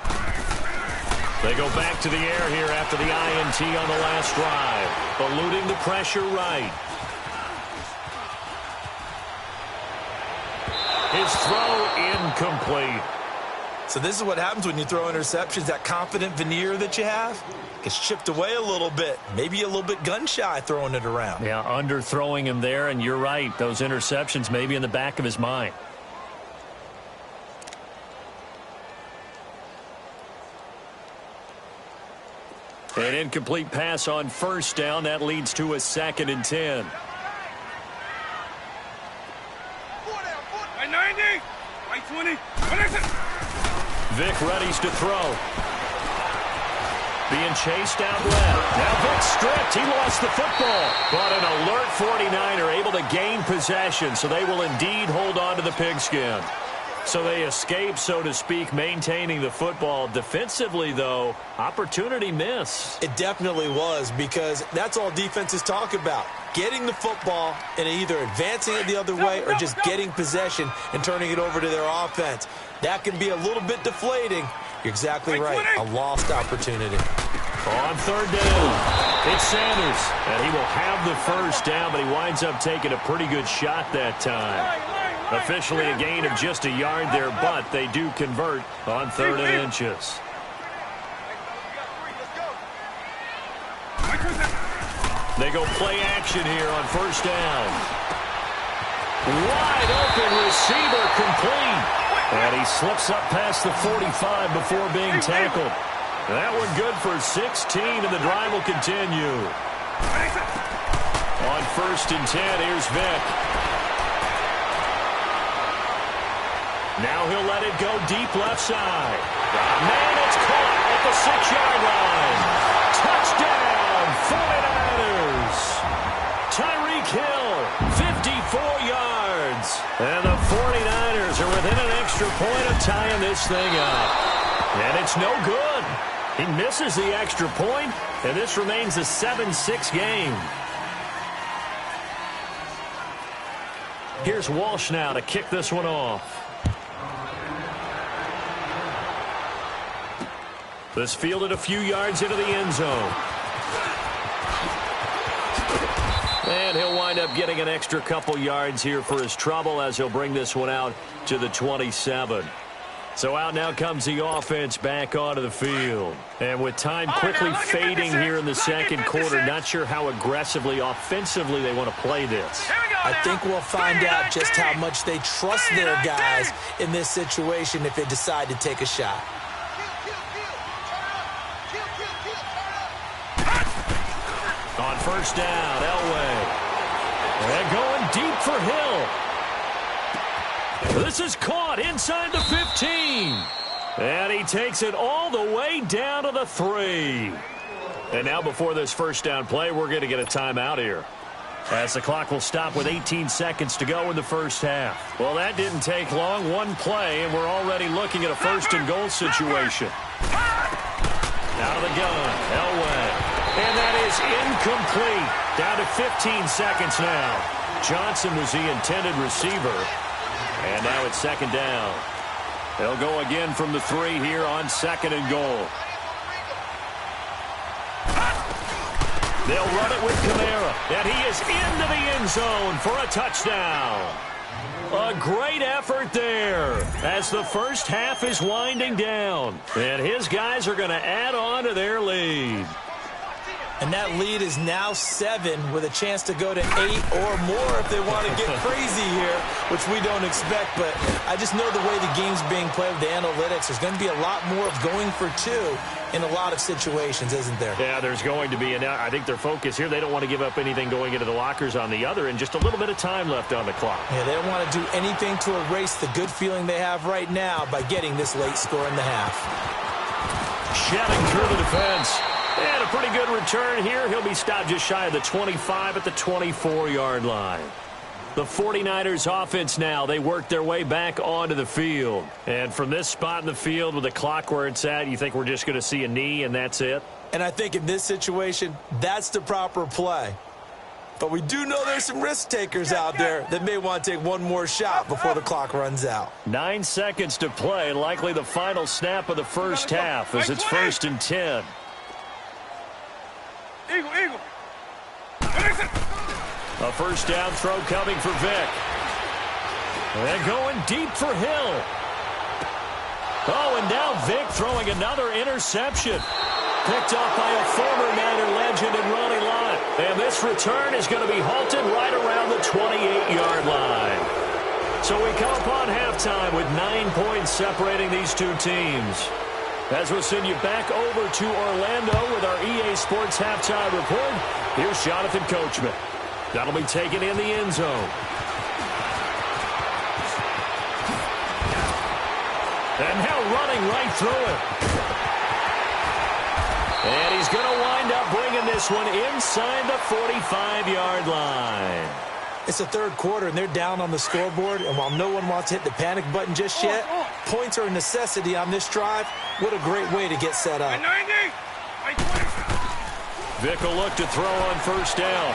They go back to the air here after the INT on the last drive. Eluding the pressure right. His throw incomplete. So this is what happens when you throw interceptions. That confident veneer that you have gets chipped away a little bit. Maybe a little bit gun-shy throwing it around. Yeah, underthrowing him there, and you're right. Those interceptions maybe in the back of his mind. An incomplete pass on first down. That leads to a 2nd and 10. Right 90. Right 20. Vic readies to throw. Being chased out left. Now Vic stripped. He lost the football. But an alert 49er able to gain possession, so they will indeed hold on to the pigskin. So they escape, so to speak, maintaining the football. Defensively, though, opportunity missed. It definitely was, because that's all defenses talk about. Getting the football and either advancing it the other way or just getting possession and turning it over to their offense. That can be a little bit deflating. You're exactly right. A lost opportunity. On 3rd down, it's Sanders. And he will have the first down, but he winds up taking a pretty good shot that time. Officially a gain of just a yard there, but they do convert on 3rd and inches. They go play action here on first down. Wide open receiver complete. And he slips up past the 45 before being tackled. That one good for 16, and the drive will continue. On 1st and 10, here's Vic. Now he'll let it go deep left side. Man, it's caught at the 6-yard line. Touchdown, 49ers. Tyreek Hill, 54 yards. And the 49ers are within an extra point of tying this thing up. And it's no good. He misses the extra point, and this remains a 7-6 game. Here's Walsh now to kick this one off. This fielded a few yards into the end zone. And he'll wind up getting an extra couple yards here for his trouble as he'll bring this one out to the 27. So out now comes the offense back onto the field. And with time quickly fading here in the second quarter, not sure how aggressively, offensively they want to play this. I think we'll find out just how much they trust their guys in this situation if they decide to take a shot. On first down, Elway. And going deep for Hill. This is caught inside the 15. And he takes it all the way down to the 3. And now before this first down play, we're going to get a timeout here, as the clock will stop with 18 seconds to go in the first half. Well, that didn't take long. One play, and we're already looking at a 1st and goal situation. Out of the gun, Elway. And that is incomplete. Down to 15 seconds now. Johnson was the intended receiver. And now it's 2nd down. They'll go again from the 3 here on 2nd and goal. They'll run it with Kamara. And he is into the end zone for a touchdown. A great effort there as the first half is winding down. And his guys are going to add on to their lead. And that lead is now 7 with a chance to go to 8 or more if they want to get crazy here, which we don't expect. But I just know the way the game's being played with the analytics, there's going to be a lot more of going for 2 in a lot of situations, isn't there? Yeah, there's going to be. And I think their focus here, they don't want to give up anything going into the lockers on the other, and just a little bit of time left on the clock. Yeah, they don't want to do anything to erase the good feeling they have right now by getting this late score in the half. Shedding through the defense. And a pretty good return here. He'll be stopped just shy of the 25 at the 24-yard line. The 49ers offense now, they work their way back onto the field. And from this spot in the field with the clock where it's at, you think we're just going to see a knee and that's it? And I think in this situation, that's the proper play. But we do know there's some risk takers out there that may want to take one more shot before the clock runs out. 9 seconds to play, likely the final snap of the first half as it's 1st and 10. Eagle. A first down throw coming for Vic. And going deep for Hill. Oh, and now Vic throwing another interception. Picked up by a former Niner legend in Ronnie Lott. And this return is going to be halted right around the 28-yard line. So we come upon halftime with 9 points separating these two teams. As we'll send you back over to Orlando with our EA Sports Halftime Report, here's Jonathan Coachman. That'll be taken in the end zone. And now running right through it. And he's going to wind up bringing this one inside the 45-yard line. It's the third quarter, and they're down on the scoreboard. And while no one wants to hit the panic button just yet, points are a necessity on this drive. What a great way to get set up. Vic will look to throw on first down.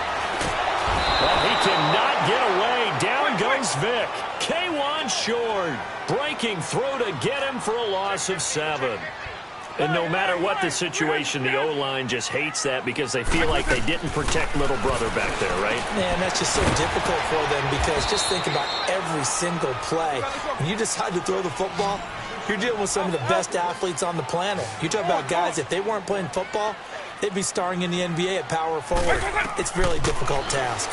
Well, he cannot get away. Down goes Vic. K1 short. Breaking through to get him for a loss of 7. And no matter what the situation, the O-line just hates that because they feel like they didn't protect little brother back there, right? Man, that's just so difficult for them because just think about every single play. When you decide to throw the football, you're dealing with some of the best athletes on the planet. You talk about guys, if they weren't playing football, they'd be starring in the NBA at power forward. It's a really difficult task.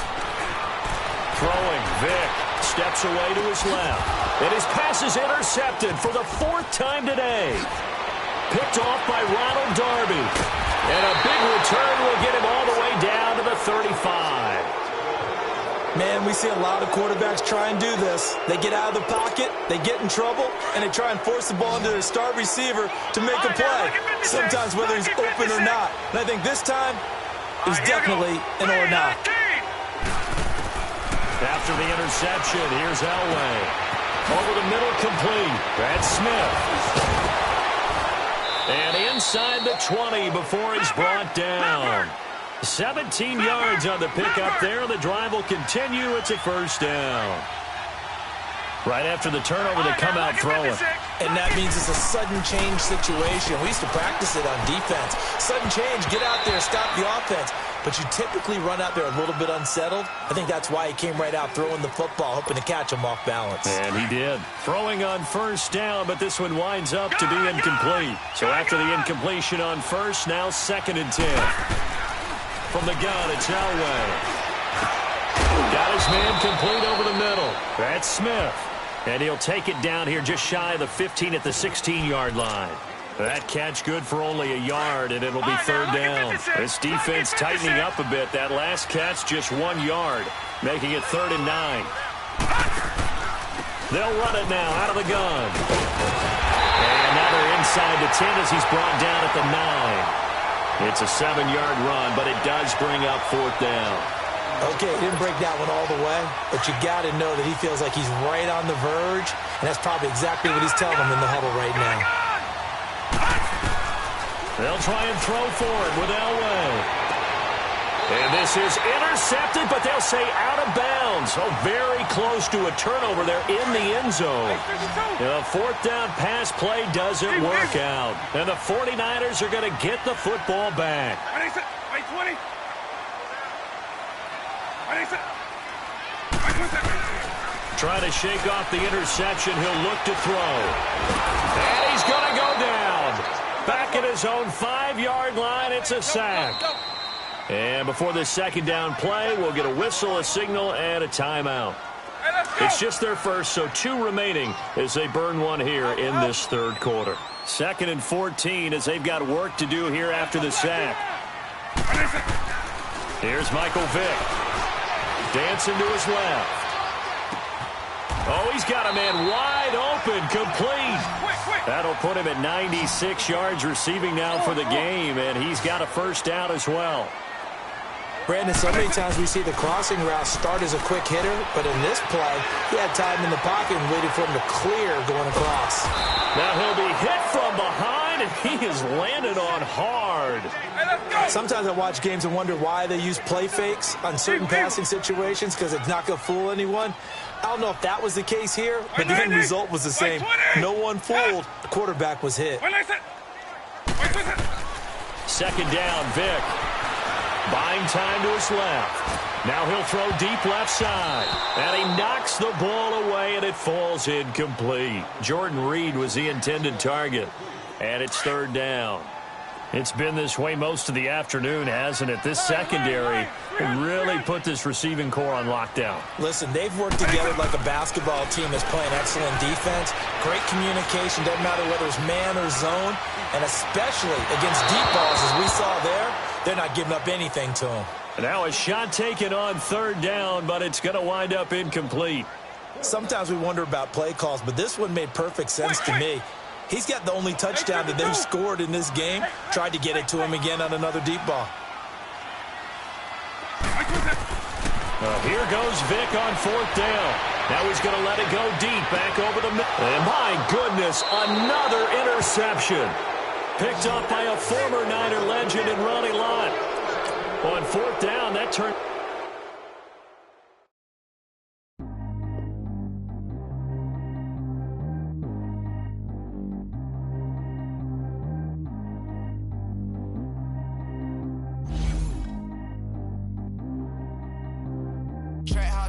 Throwing, Vic steps away to his left. And his pass is intercepted for the 4th time today. Picked off by Ronald Darby. And a big return will get him all the way down to the 35. Man, we see a lot of quarterbacks try and do this. They get out of the pocket, they get in trouble, and they try and force the ball into their star receiver to make a play. Sometimes whether he's open or not. And I think this time, it was definitely an or not. After the interception, here's Elway. Over the middle, complete. That's Smith. And inside the 20 before he's brought down. 17 yards on the pickup there. The drive will continue. It's a first down. Right after the turnover, they come out throwing. And that means it's a sudden change situation. We used to practice it on defense. Sudden change, get out there, stop the offense. But you typically run out there a little bit unsettled. I think that's why he came right out throwing the football, hoping to catch him off balance. And he did. Throwing on first down, but this one winds up to be incomplete. So after the incompletion on first, now 2nd and 10. From the gun, it's Elway. Got his man complete over the middle. That's Smith. And he'll take it down here just shy of the 15 at the 16-yard line. That catch good for only a yard, and it'll be 3rd down. This defense tightening up a bit. That last catch just 1 yard, making it 3rd and 9. They'll run it now out of the gun. And now they're inside the 10 as he's brought down at the 9. It's a 7-yard run, but it does bring up 4th down. Okay, he didn't break that one all the way, but you got to know that he feels like he's right on the verge, and that's probably exactly what he's telling him in the huddle right now. They'll try and throw for it with Elway. And this is intercepted, but they'll say out of bounds. So very close to a turnover there in the end zone. The 4th down pass play doesn't work out. And the 49ers are going to get the football back. Trying to shake off the interception. He'll look to throw. And he's going to go down. Back at his own 5-yard line. It's a sack. And before this 2nd down play, we'll get a whistle, a signal, and a timeout. It's just their first, so 2 remaining as they burn one here in this 3rd quarter. 2nd and 14 as they've got work to do here after the sack. Here's Michael Vick. Dancing to his left. Oh, he's got a man wide open, complete. That'll put him at 96 yards receiving now for the game, and he's got a first down as well. Brandon, so many times we see the crossing route start as a quick hitter, but in this play, he had time in the pocket and waited for him to clear going across. Now he'll be hit from behind, and he is landed on hard. Sometimes I watch games and wonder why they use play fakes on certain passing situations because it's not going to fool anyone. I don't know if that was the case here, but the end result was the same. No one fooled. The quarterback was hit. 2nd down, Vick. Buying time to his left. Now he'll throw deep left side. And he knocks the ball away, and it falls incomplete. Jordan Reed was the intended target. And it's 3rd down. It's been this way most of the afternoon, hasn't it? This secondary really put this receiving core on lockdown. Listen, they've worked together like a basketball team that's playing excellent defense. Great communication, doesn't matter whether it's man or zone. And especially against deep balls, as we saw there, they're not giving up anything to them. And now a shot taken on third down, but it's going to wind up incomplete. Sometimes we wonder about play calls, but this one made perfect sense to me. He's got the only touchdown that they've scored in this game. Tried to get it to him again on another deep ball. Here goes Vic on fourth down. Now he's going to let it go deep, back over the middle. And my goodness, another interception. Picked up by a former Niner legend in Ronnie Lott. On fourth down, that turned...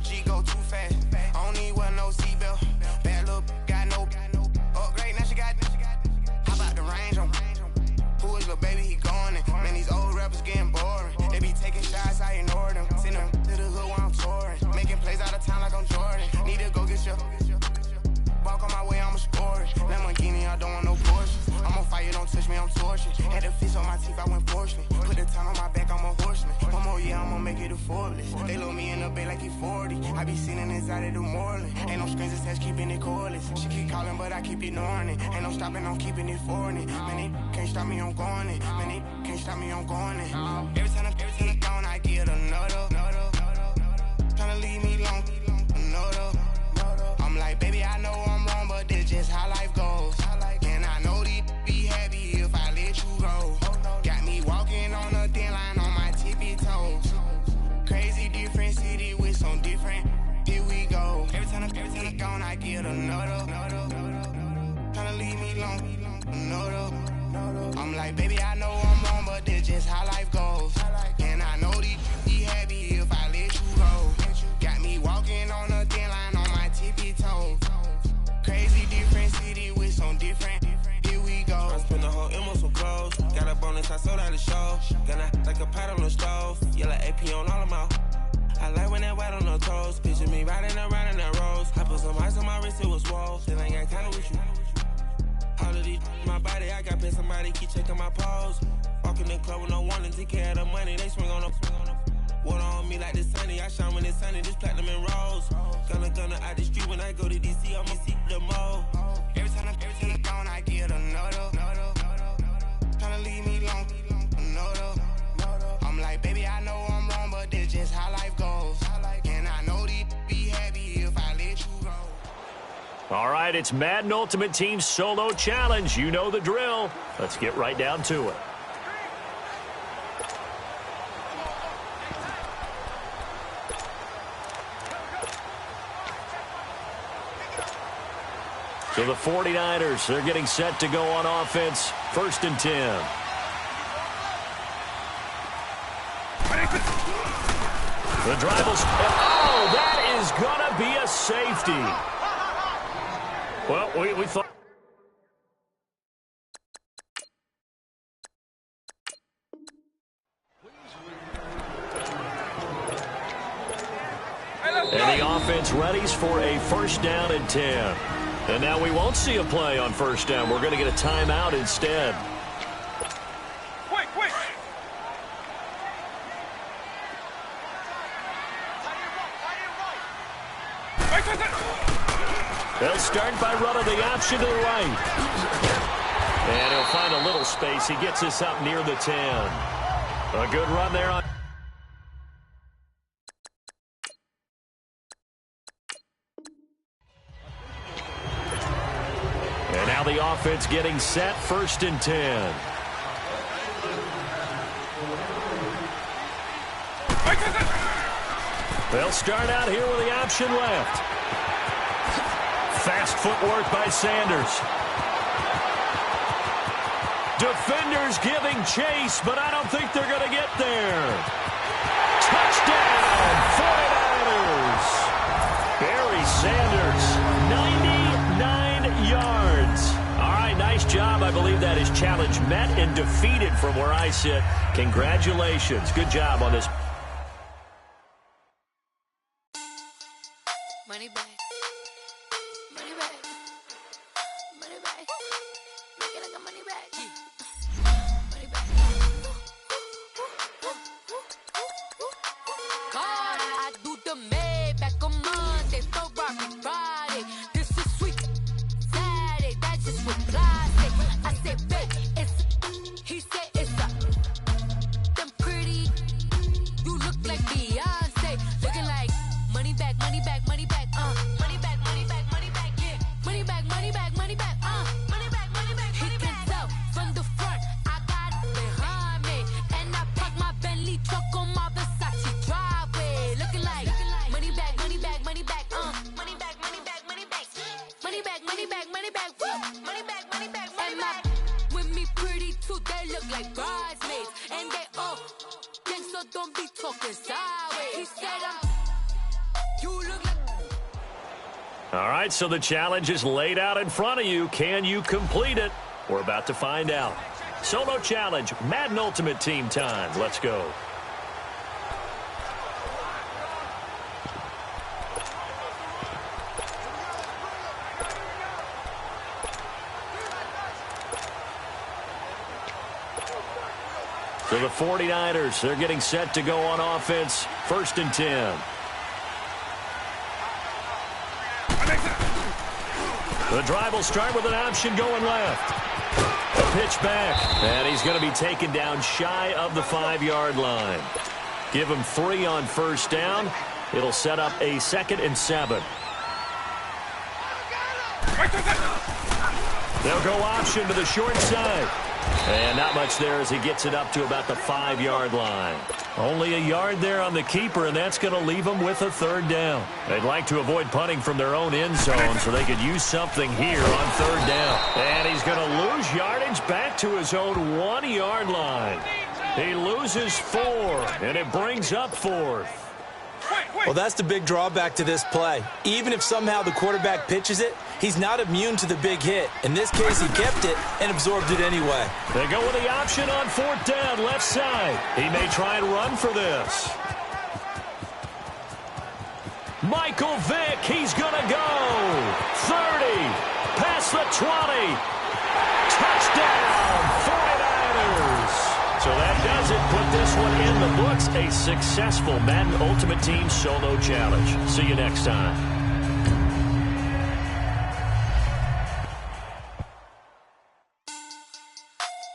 G go too fast. I don't need one, no seatbelt. Bad look, got no upgrade. Now she got. How about the range on? Who is the baby? He going in. Man, these old rappers getting boring. They be taking shots, I ignore them. Send them to the hood while I'm touring. Making plays out of town like I'm Jordan. Need to go get your. Walk on my way, I'ma score it. Lamborghini, I don't want no Porsche. I'm on fire, don't touch me, I'm tortured. Had the fish on my teeth, I went porcelain. Put the time on my back, I'm a horseman. One more year, I'ma make it a Forbes. They load me in the bay like he 40. I be sitting inside of the Moreland. Ain't no screens attached, keeping it cordless. She keep calling, but I keep ignoring it. Ain't no stopping, I'm keeping it for it. Man, they can't stop me, I'm going it. Man, they can't stop me, I'm going it. Every time I'm gone, I get another. Tryna leave me long, another. I'm like, baby, I know I'm wrong, but this just how life goes. And I know these be happy if I let you go. Got me walking on a thin line on my tippy toes. Crazy different city with some different. Here we go. Every time I'm gone, I get another. Tryna leave me long, another. I'm like, baby, I know I'm wrong, but this just how life goes. And I know these be happy if I let you go. Got me walking on a thin line on my tippy toes. Crazy different city with some different. Here we go. I spent the whole M on some clothes. Got a bonus, I sold out the show. Gonna like a pot on the stove. Yellow AP on all of my. I like when that white on the toes. Picture me riding around in that rose. I put some ice on my wrist, it was swole. Still ain't got kinda with you. All of these, my body, I got paid somebody keep checking my pose. Walking in the club with no warning, take care of the money. They swing on the. Water on me like the sunny, I shine when it's sunny, this platinum and rose. Gonna out the street when I go to DC, I'ma see the mo. Every time I'm gone, I get another. Tryna leave me long, another. I'm like, baby, I know I'm wrong, but this just how life goes. And I know these be happy if I let you go. All right, it's Madden Ultimate Team Solo Challenge. You know the drill. Let's get right down to it. So the 49ers, they're getting set to go on offense. 1st and 10. The drive will... Oh, that is going to be a safety. Well, we thought... And the offense readies for a 1st down and 10. And now we won't see a play on 1st down. We're going to get a timeout instead. Quick! They'll start by running the option to the right. And he'll find a little space. He gets us up near the 10. A good run there on... And now the offense getting set, 1st and 10. They'll start out here with the option left. Fast footwork by Sanders. Defenders giving chase, but I don't think they're going to get there. Touchdown, 49ers. Barry Sanders, 99 yards. All right, nice job. I believe that is challenge met and defeated from where I sit. Congratulations. Good job on this. Money back. Money back. Money back. Make it like a money back. Money back. God, I do the Maybach on Monday, Ferrari Friday. This is sweet Saturday. That's just what plastic. I said, babe, it's. He said it's a. Them pretty. You look like Beyonce. Looking like money back, money back, money back. Money back, money back, money back, yeah. Money back, money back, money back. Money back, money back, money back. He can tell from the front, I got it behind me, and I park my Bentley truck on my Versace driveway. Looking like money back, money back, money back. Money back, money back, money back. Money back, money back, money back. Money back, money back, money back. With me pretty too, they look like bridesmaids, and they all gang, so don't be talking sideways. He said you look like. All right, so the challenge is laid out in front of you. Can you complete it? We're about to find out. Solo challenge, Madden Ultimate Team time. Let's go. So the 49ers, they're getting set to go on offense. 1st and 10. The drive will start with an option going left. A pitch back, and he's going to be taken down shy of the 5-yard line. Give him 3 on 1st down. It'll set up a 2nd and 7. They'll go option to the short side. And not much there as he gets it up to about the 5-yard line. Only a yard there on the keeper, and that's going to leave them with a 3rd down. They'd like to avoid punting from their own end zone so they could use something here on 3rd down. And he's going to lose yardage back to his own 1-yard line. He loses 4, and it brings up 4th. Well, that's the big drawback to this play. Even if somehow the quarterback pitches it, he's not immune to the big hit. In this case, he kept it and absorbed it anyway. They go with the option on 4th down, left side. He may try and run for this. Michael Vick, he's going to go. 30, past the 20. Touchdown, 49ers. So that does it. Put this one in the books. A successful Madden Ultimate Team solo challenge. See you next time.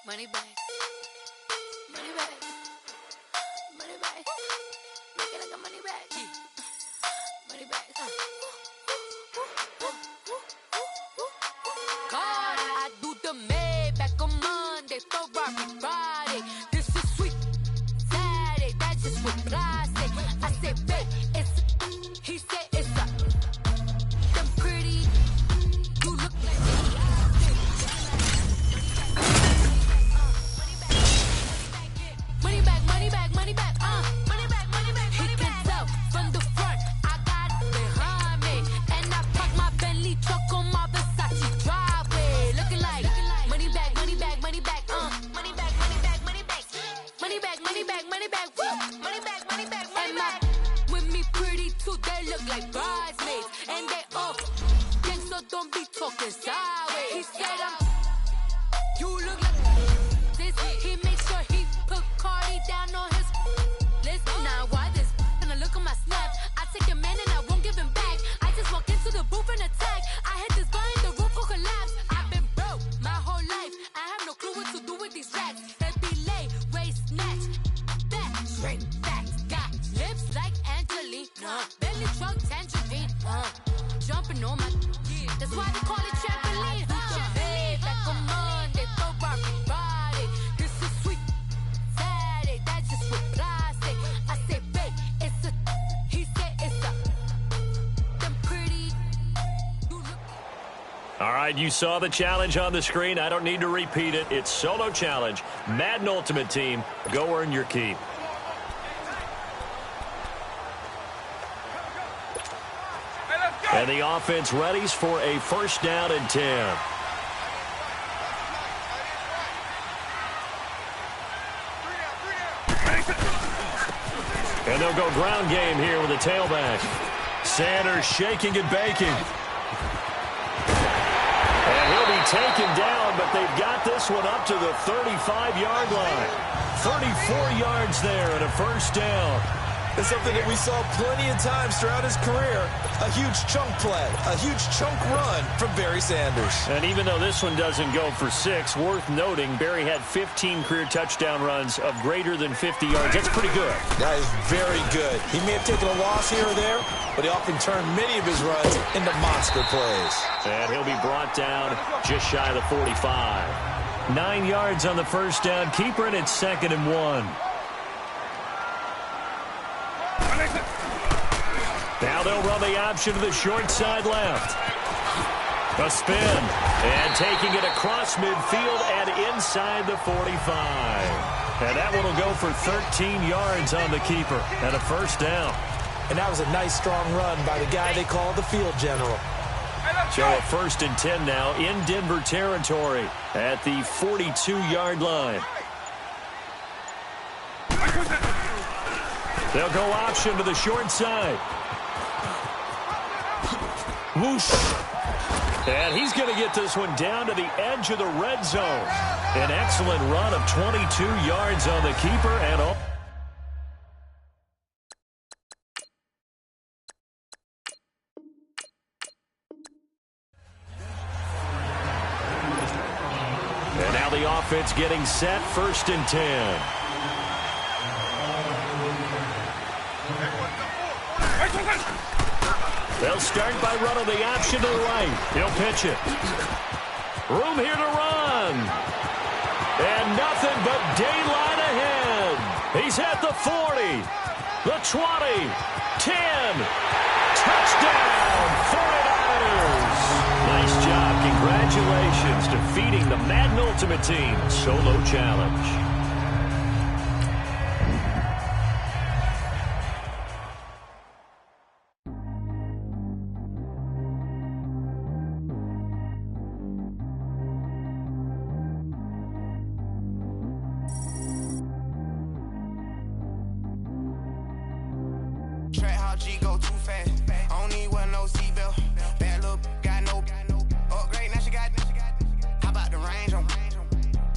Money back. Money back. Money back. Make it like a money back. Money back. God, I do the Maybach on Monday, Ferrari Friday. This is sweet Saturday. That's just what plastic. I said, babe, it's. He said it's a. Them pretty. You look like. Money back, money back, money back, money back, money back. He can tell from the front, I got it behind me, and I park my Bentley truck on my Versace driveway. Looking like money back, money back, money back, money back, money back, money back, money back, money back, money back, money back, money back, money back. With me pretty too, they look like bridesmaids, and they all gang, so don't be talking sideways. He said you look like this. He made sure he put Cardi down on his list. Now why this? And I look on my snap. I take a man and I won't give him back. I just walk into the booth and attack. I hit this guy in the roof will collapse. I've been broke my whole life. I have no clue what to do with these racks. That be lay, waist snatch, back, straight back. Got lips like Angelina, belly truck tangerine. Jumping on my, that's why they call it trampoline. Back on Monday, Ferrari Friday. This is sweet Saturday. That's just what plastic. I say, babe, it's a. He said it's a. Them pretty. You look. All right, you saw the challenge on the screen. I don't need to repeat it. It's solo challenge. Madden Ultimate Team. Go earn your keep. And the offense readies for a 1st down and 10. And they'll go ground game here with a tailback. Sanders shaking and baking. And he'll be taken down, but they've got this one up to the 35-yard line. 34 yards there and a first down. It's something that we saw plenty of times throughout his career. A huge chunk play, a huge chunk run from Barry Sanders. And even though this one doesn't go for 6, worth noting, Barry had 15 career touchdown runs of greater than 50 yards. That's pretty good. That is very good. He may have taken a loss here or there, but he often turned many of his runs into monster plays. And he'll be brought down just shy of the 45. 9 yards on the first down. Keeper, and it's 2nd and 1. Now they'll run the option to the short side left. A spin. And taking it across midfield and inside the 45. And that one will go for 13 yards on the keeper and a first down. And that was a nice, strong run by the guy they call the field general. So a 1st and 10 now in Denver territory at the 42-yard line. They'll go option to the short side. Whoosh. And he's going to get this one down to the edge of the red zone. An excellent run of 22 yards on the keeper and all. And now the offense getting set, 1st and 10. They'll start by running the option to the right. He'll pitch it. Room here to run. And nothing but daylight ahead. He's at the 40, the 20, 10. Touchdown, 49ers. Nice job. Congratulations, defeating the Madden Ultimate Team solo challenge. G go too fast. I don't need wear no seatbelt. Bad look, got no upgrade. Now she got. How about the range on?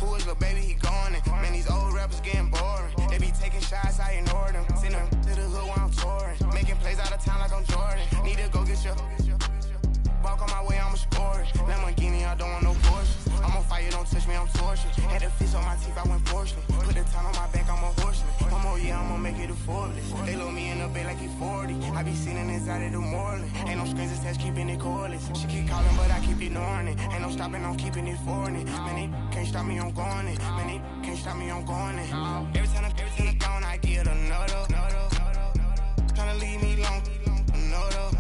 Who is the baby? He going in. Man, these old rappers getting boring. They be taking shots, I ignore them. Send them to the hood while I'm touring. Making plays out of town like I'm Jordan. Need to go get your. Walk on my way, I'ma score it. Lamborghini, I don't want no Porsche. I'm on fire, don't touch me, I'm tortured. Had the fish on my teeth, I went porcelain. Put the time on my back, I'm a horseman. One more year, I'ma make it a Forbes. They load me in the bay like he 40. I be sitting inside of the Moreland. Ain't no screens attached, keeping it cordless. She keep calling, but I keep ignoring it. Ain't no stopping, I'm keeping it for it. Man, they can't stop me, I'm going it. Man, they can't stop me, I'm going it. Every time I gone, I get another. Tryna leave me long, another.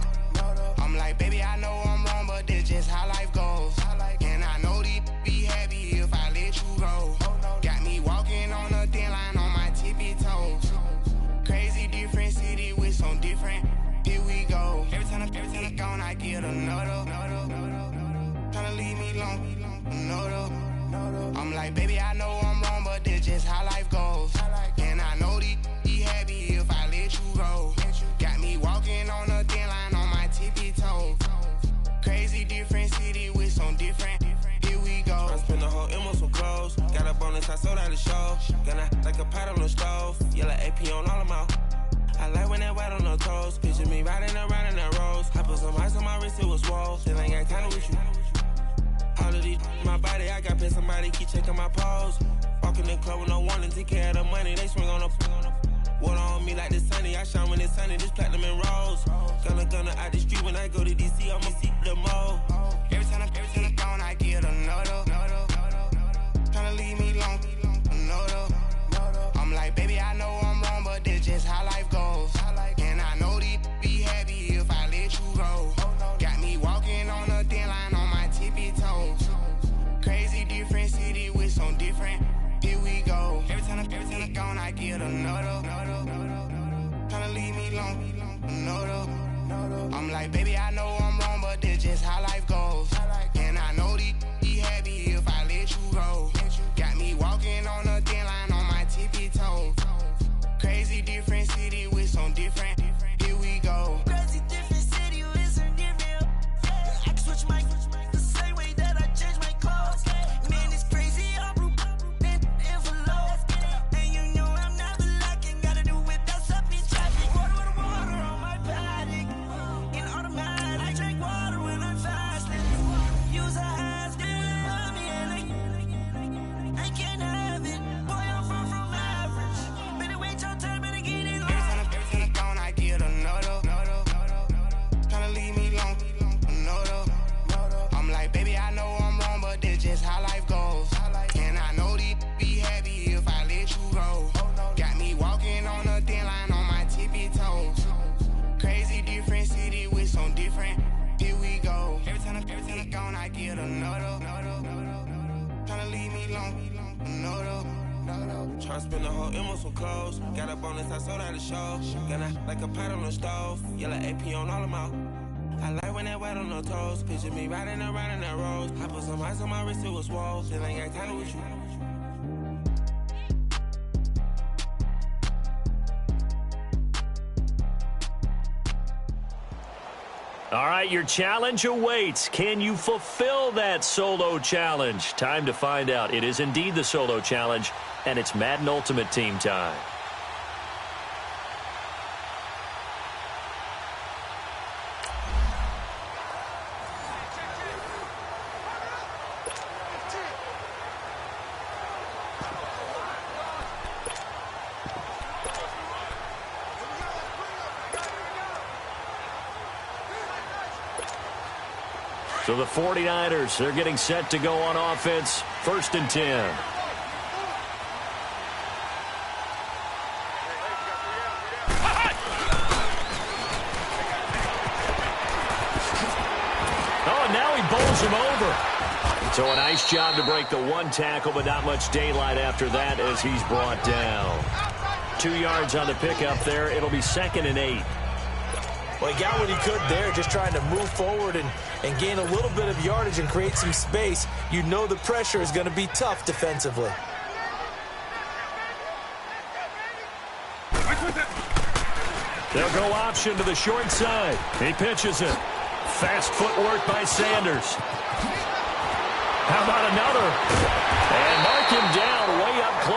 I'm like, baby, I know I'm wrong, but this just how life goes. And I know these be happy if I let you go. Got me walking on a thin line on my tippy toes. Crazy different city with some different. Here we go. Every time I gone, I get another. Tryna leave me long, another. I'm like, baby, I know I'm wrong, but this just how life goes. And I know these be happy if I let you go. Got me walking on a thin line on my tippy toes. Crazy different city with some different. Here we go. I spent the whole M on some clothes. Got a bonus, I sold out the show. Gonna like a pot on the stove. Yellow AP on all of my. I like when that white on the toes. Picture me riding around in that rose. I put some ice on my wrist, it was swole. Still ain't got time with you. All of these, my body, I got paid somebody, keep checking my pose. Walk in the club with no warning, take care of the money, they swing on the. Water on me like the sunny, I shine when it's sunny, this platinum and rose. Gonna out the street when I go to DC, I'ma see the mall. Every time I gone, I get another. Tryna leave me long, another. I'm like, baby, I know I'm wrong, but this just how life goes. And I know these be happy if I let you go. Got me walking on a thin line on my tippy toes. Crazy different city with some different. Here we go. Every time I gone, I get another. Tryna leave me long, another. I'm like, baby, I know I'm wrong, but this just how life goes. And I know these be happy if I let you go. Got me walking on a thin line on my tippy toes. Crazy different city with I spent the whole M on some clothes. Got a bonus, I sold out the show. Gonna like a pot on the stove. Yellow AP on all of my. I like when that wet on the toes. Picture me riding around in that rose. I put some ice on my wrist, it was swole. Then I got tired with you. All right, your challenge awaits. Can you fulfill that solo challenge? Time to find out. It is indeed the solo challenge, and it's Madden Ultimate Team time. So the 49ers, they're getting set to go on offense. 1st and 10. Oh, and now he bowls him over. So a nice job to break the one tackle, but not much daylight after that as he's brought down. 2 yards on the pickup there. It'll be 2nd and 8. Well, he got what he could there, just trying to move forward and gain a little bit of yardage and create some space. You know the pressure is going to be tough defensively. They'll go option to the short side. He pitches it. Fast footwork by Sanders. How about another? And mark him down way up close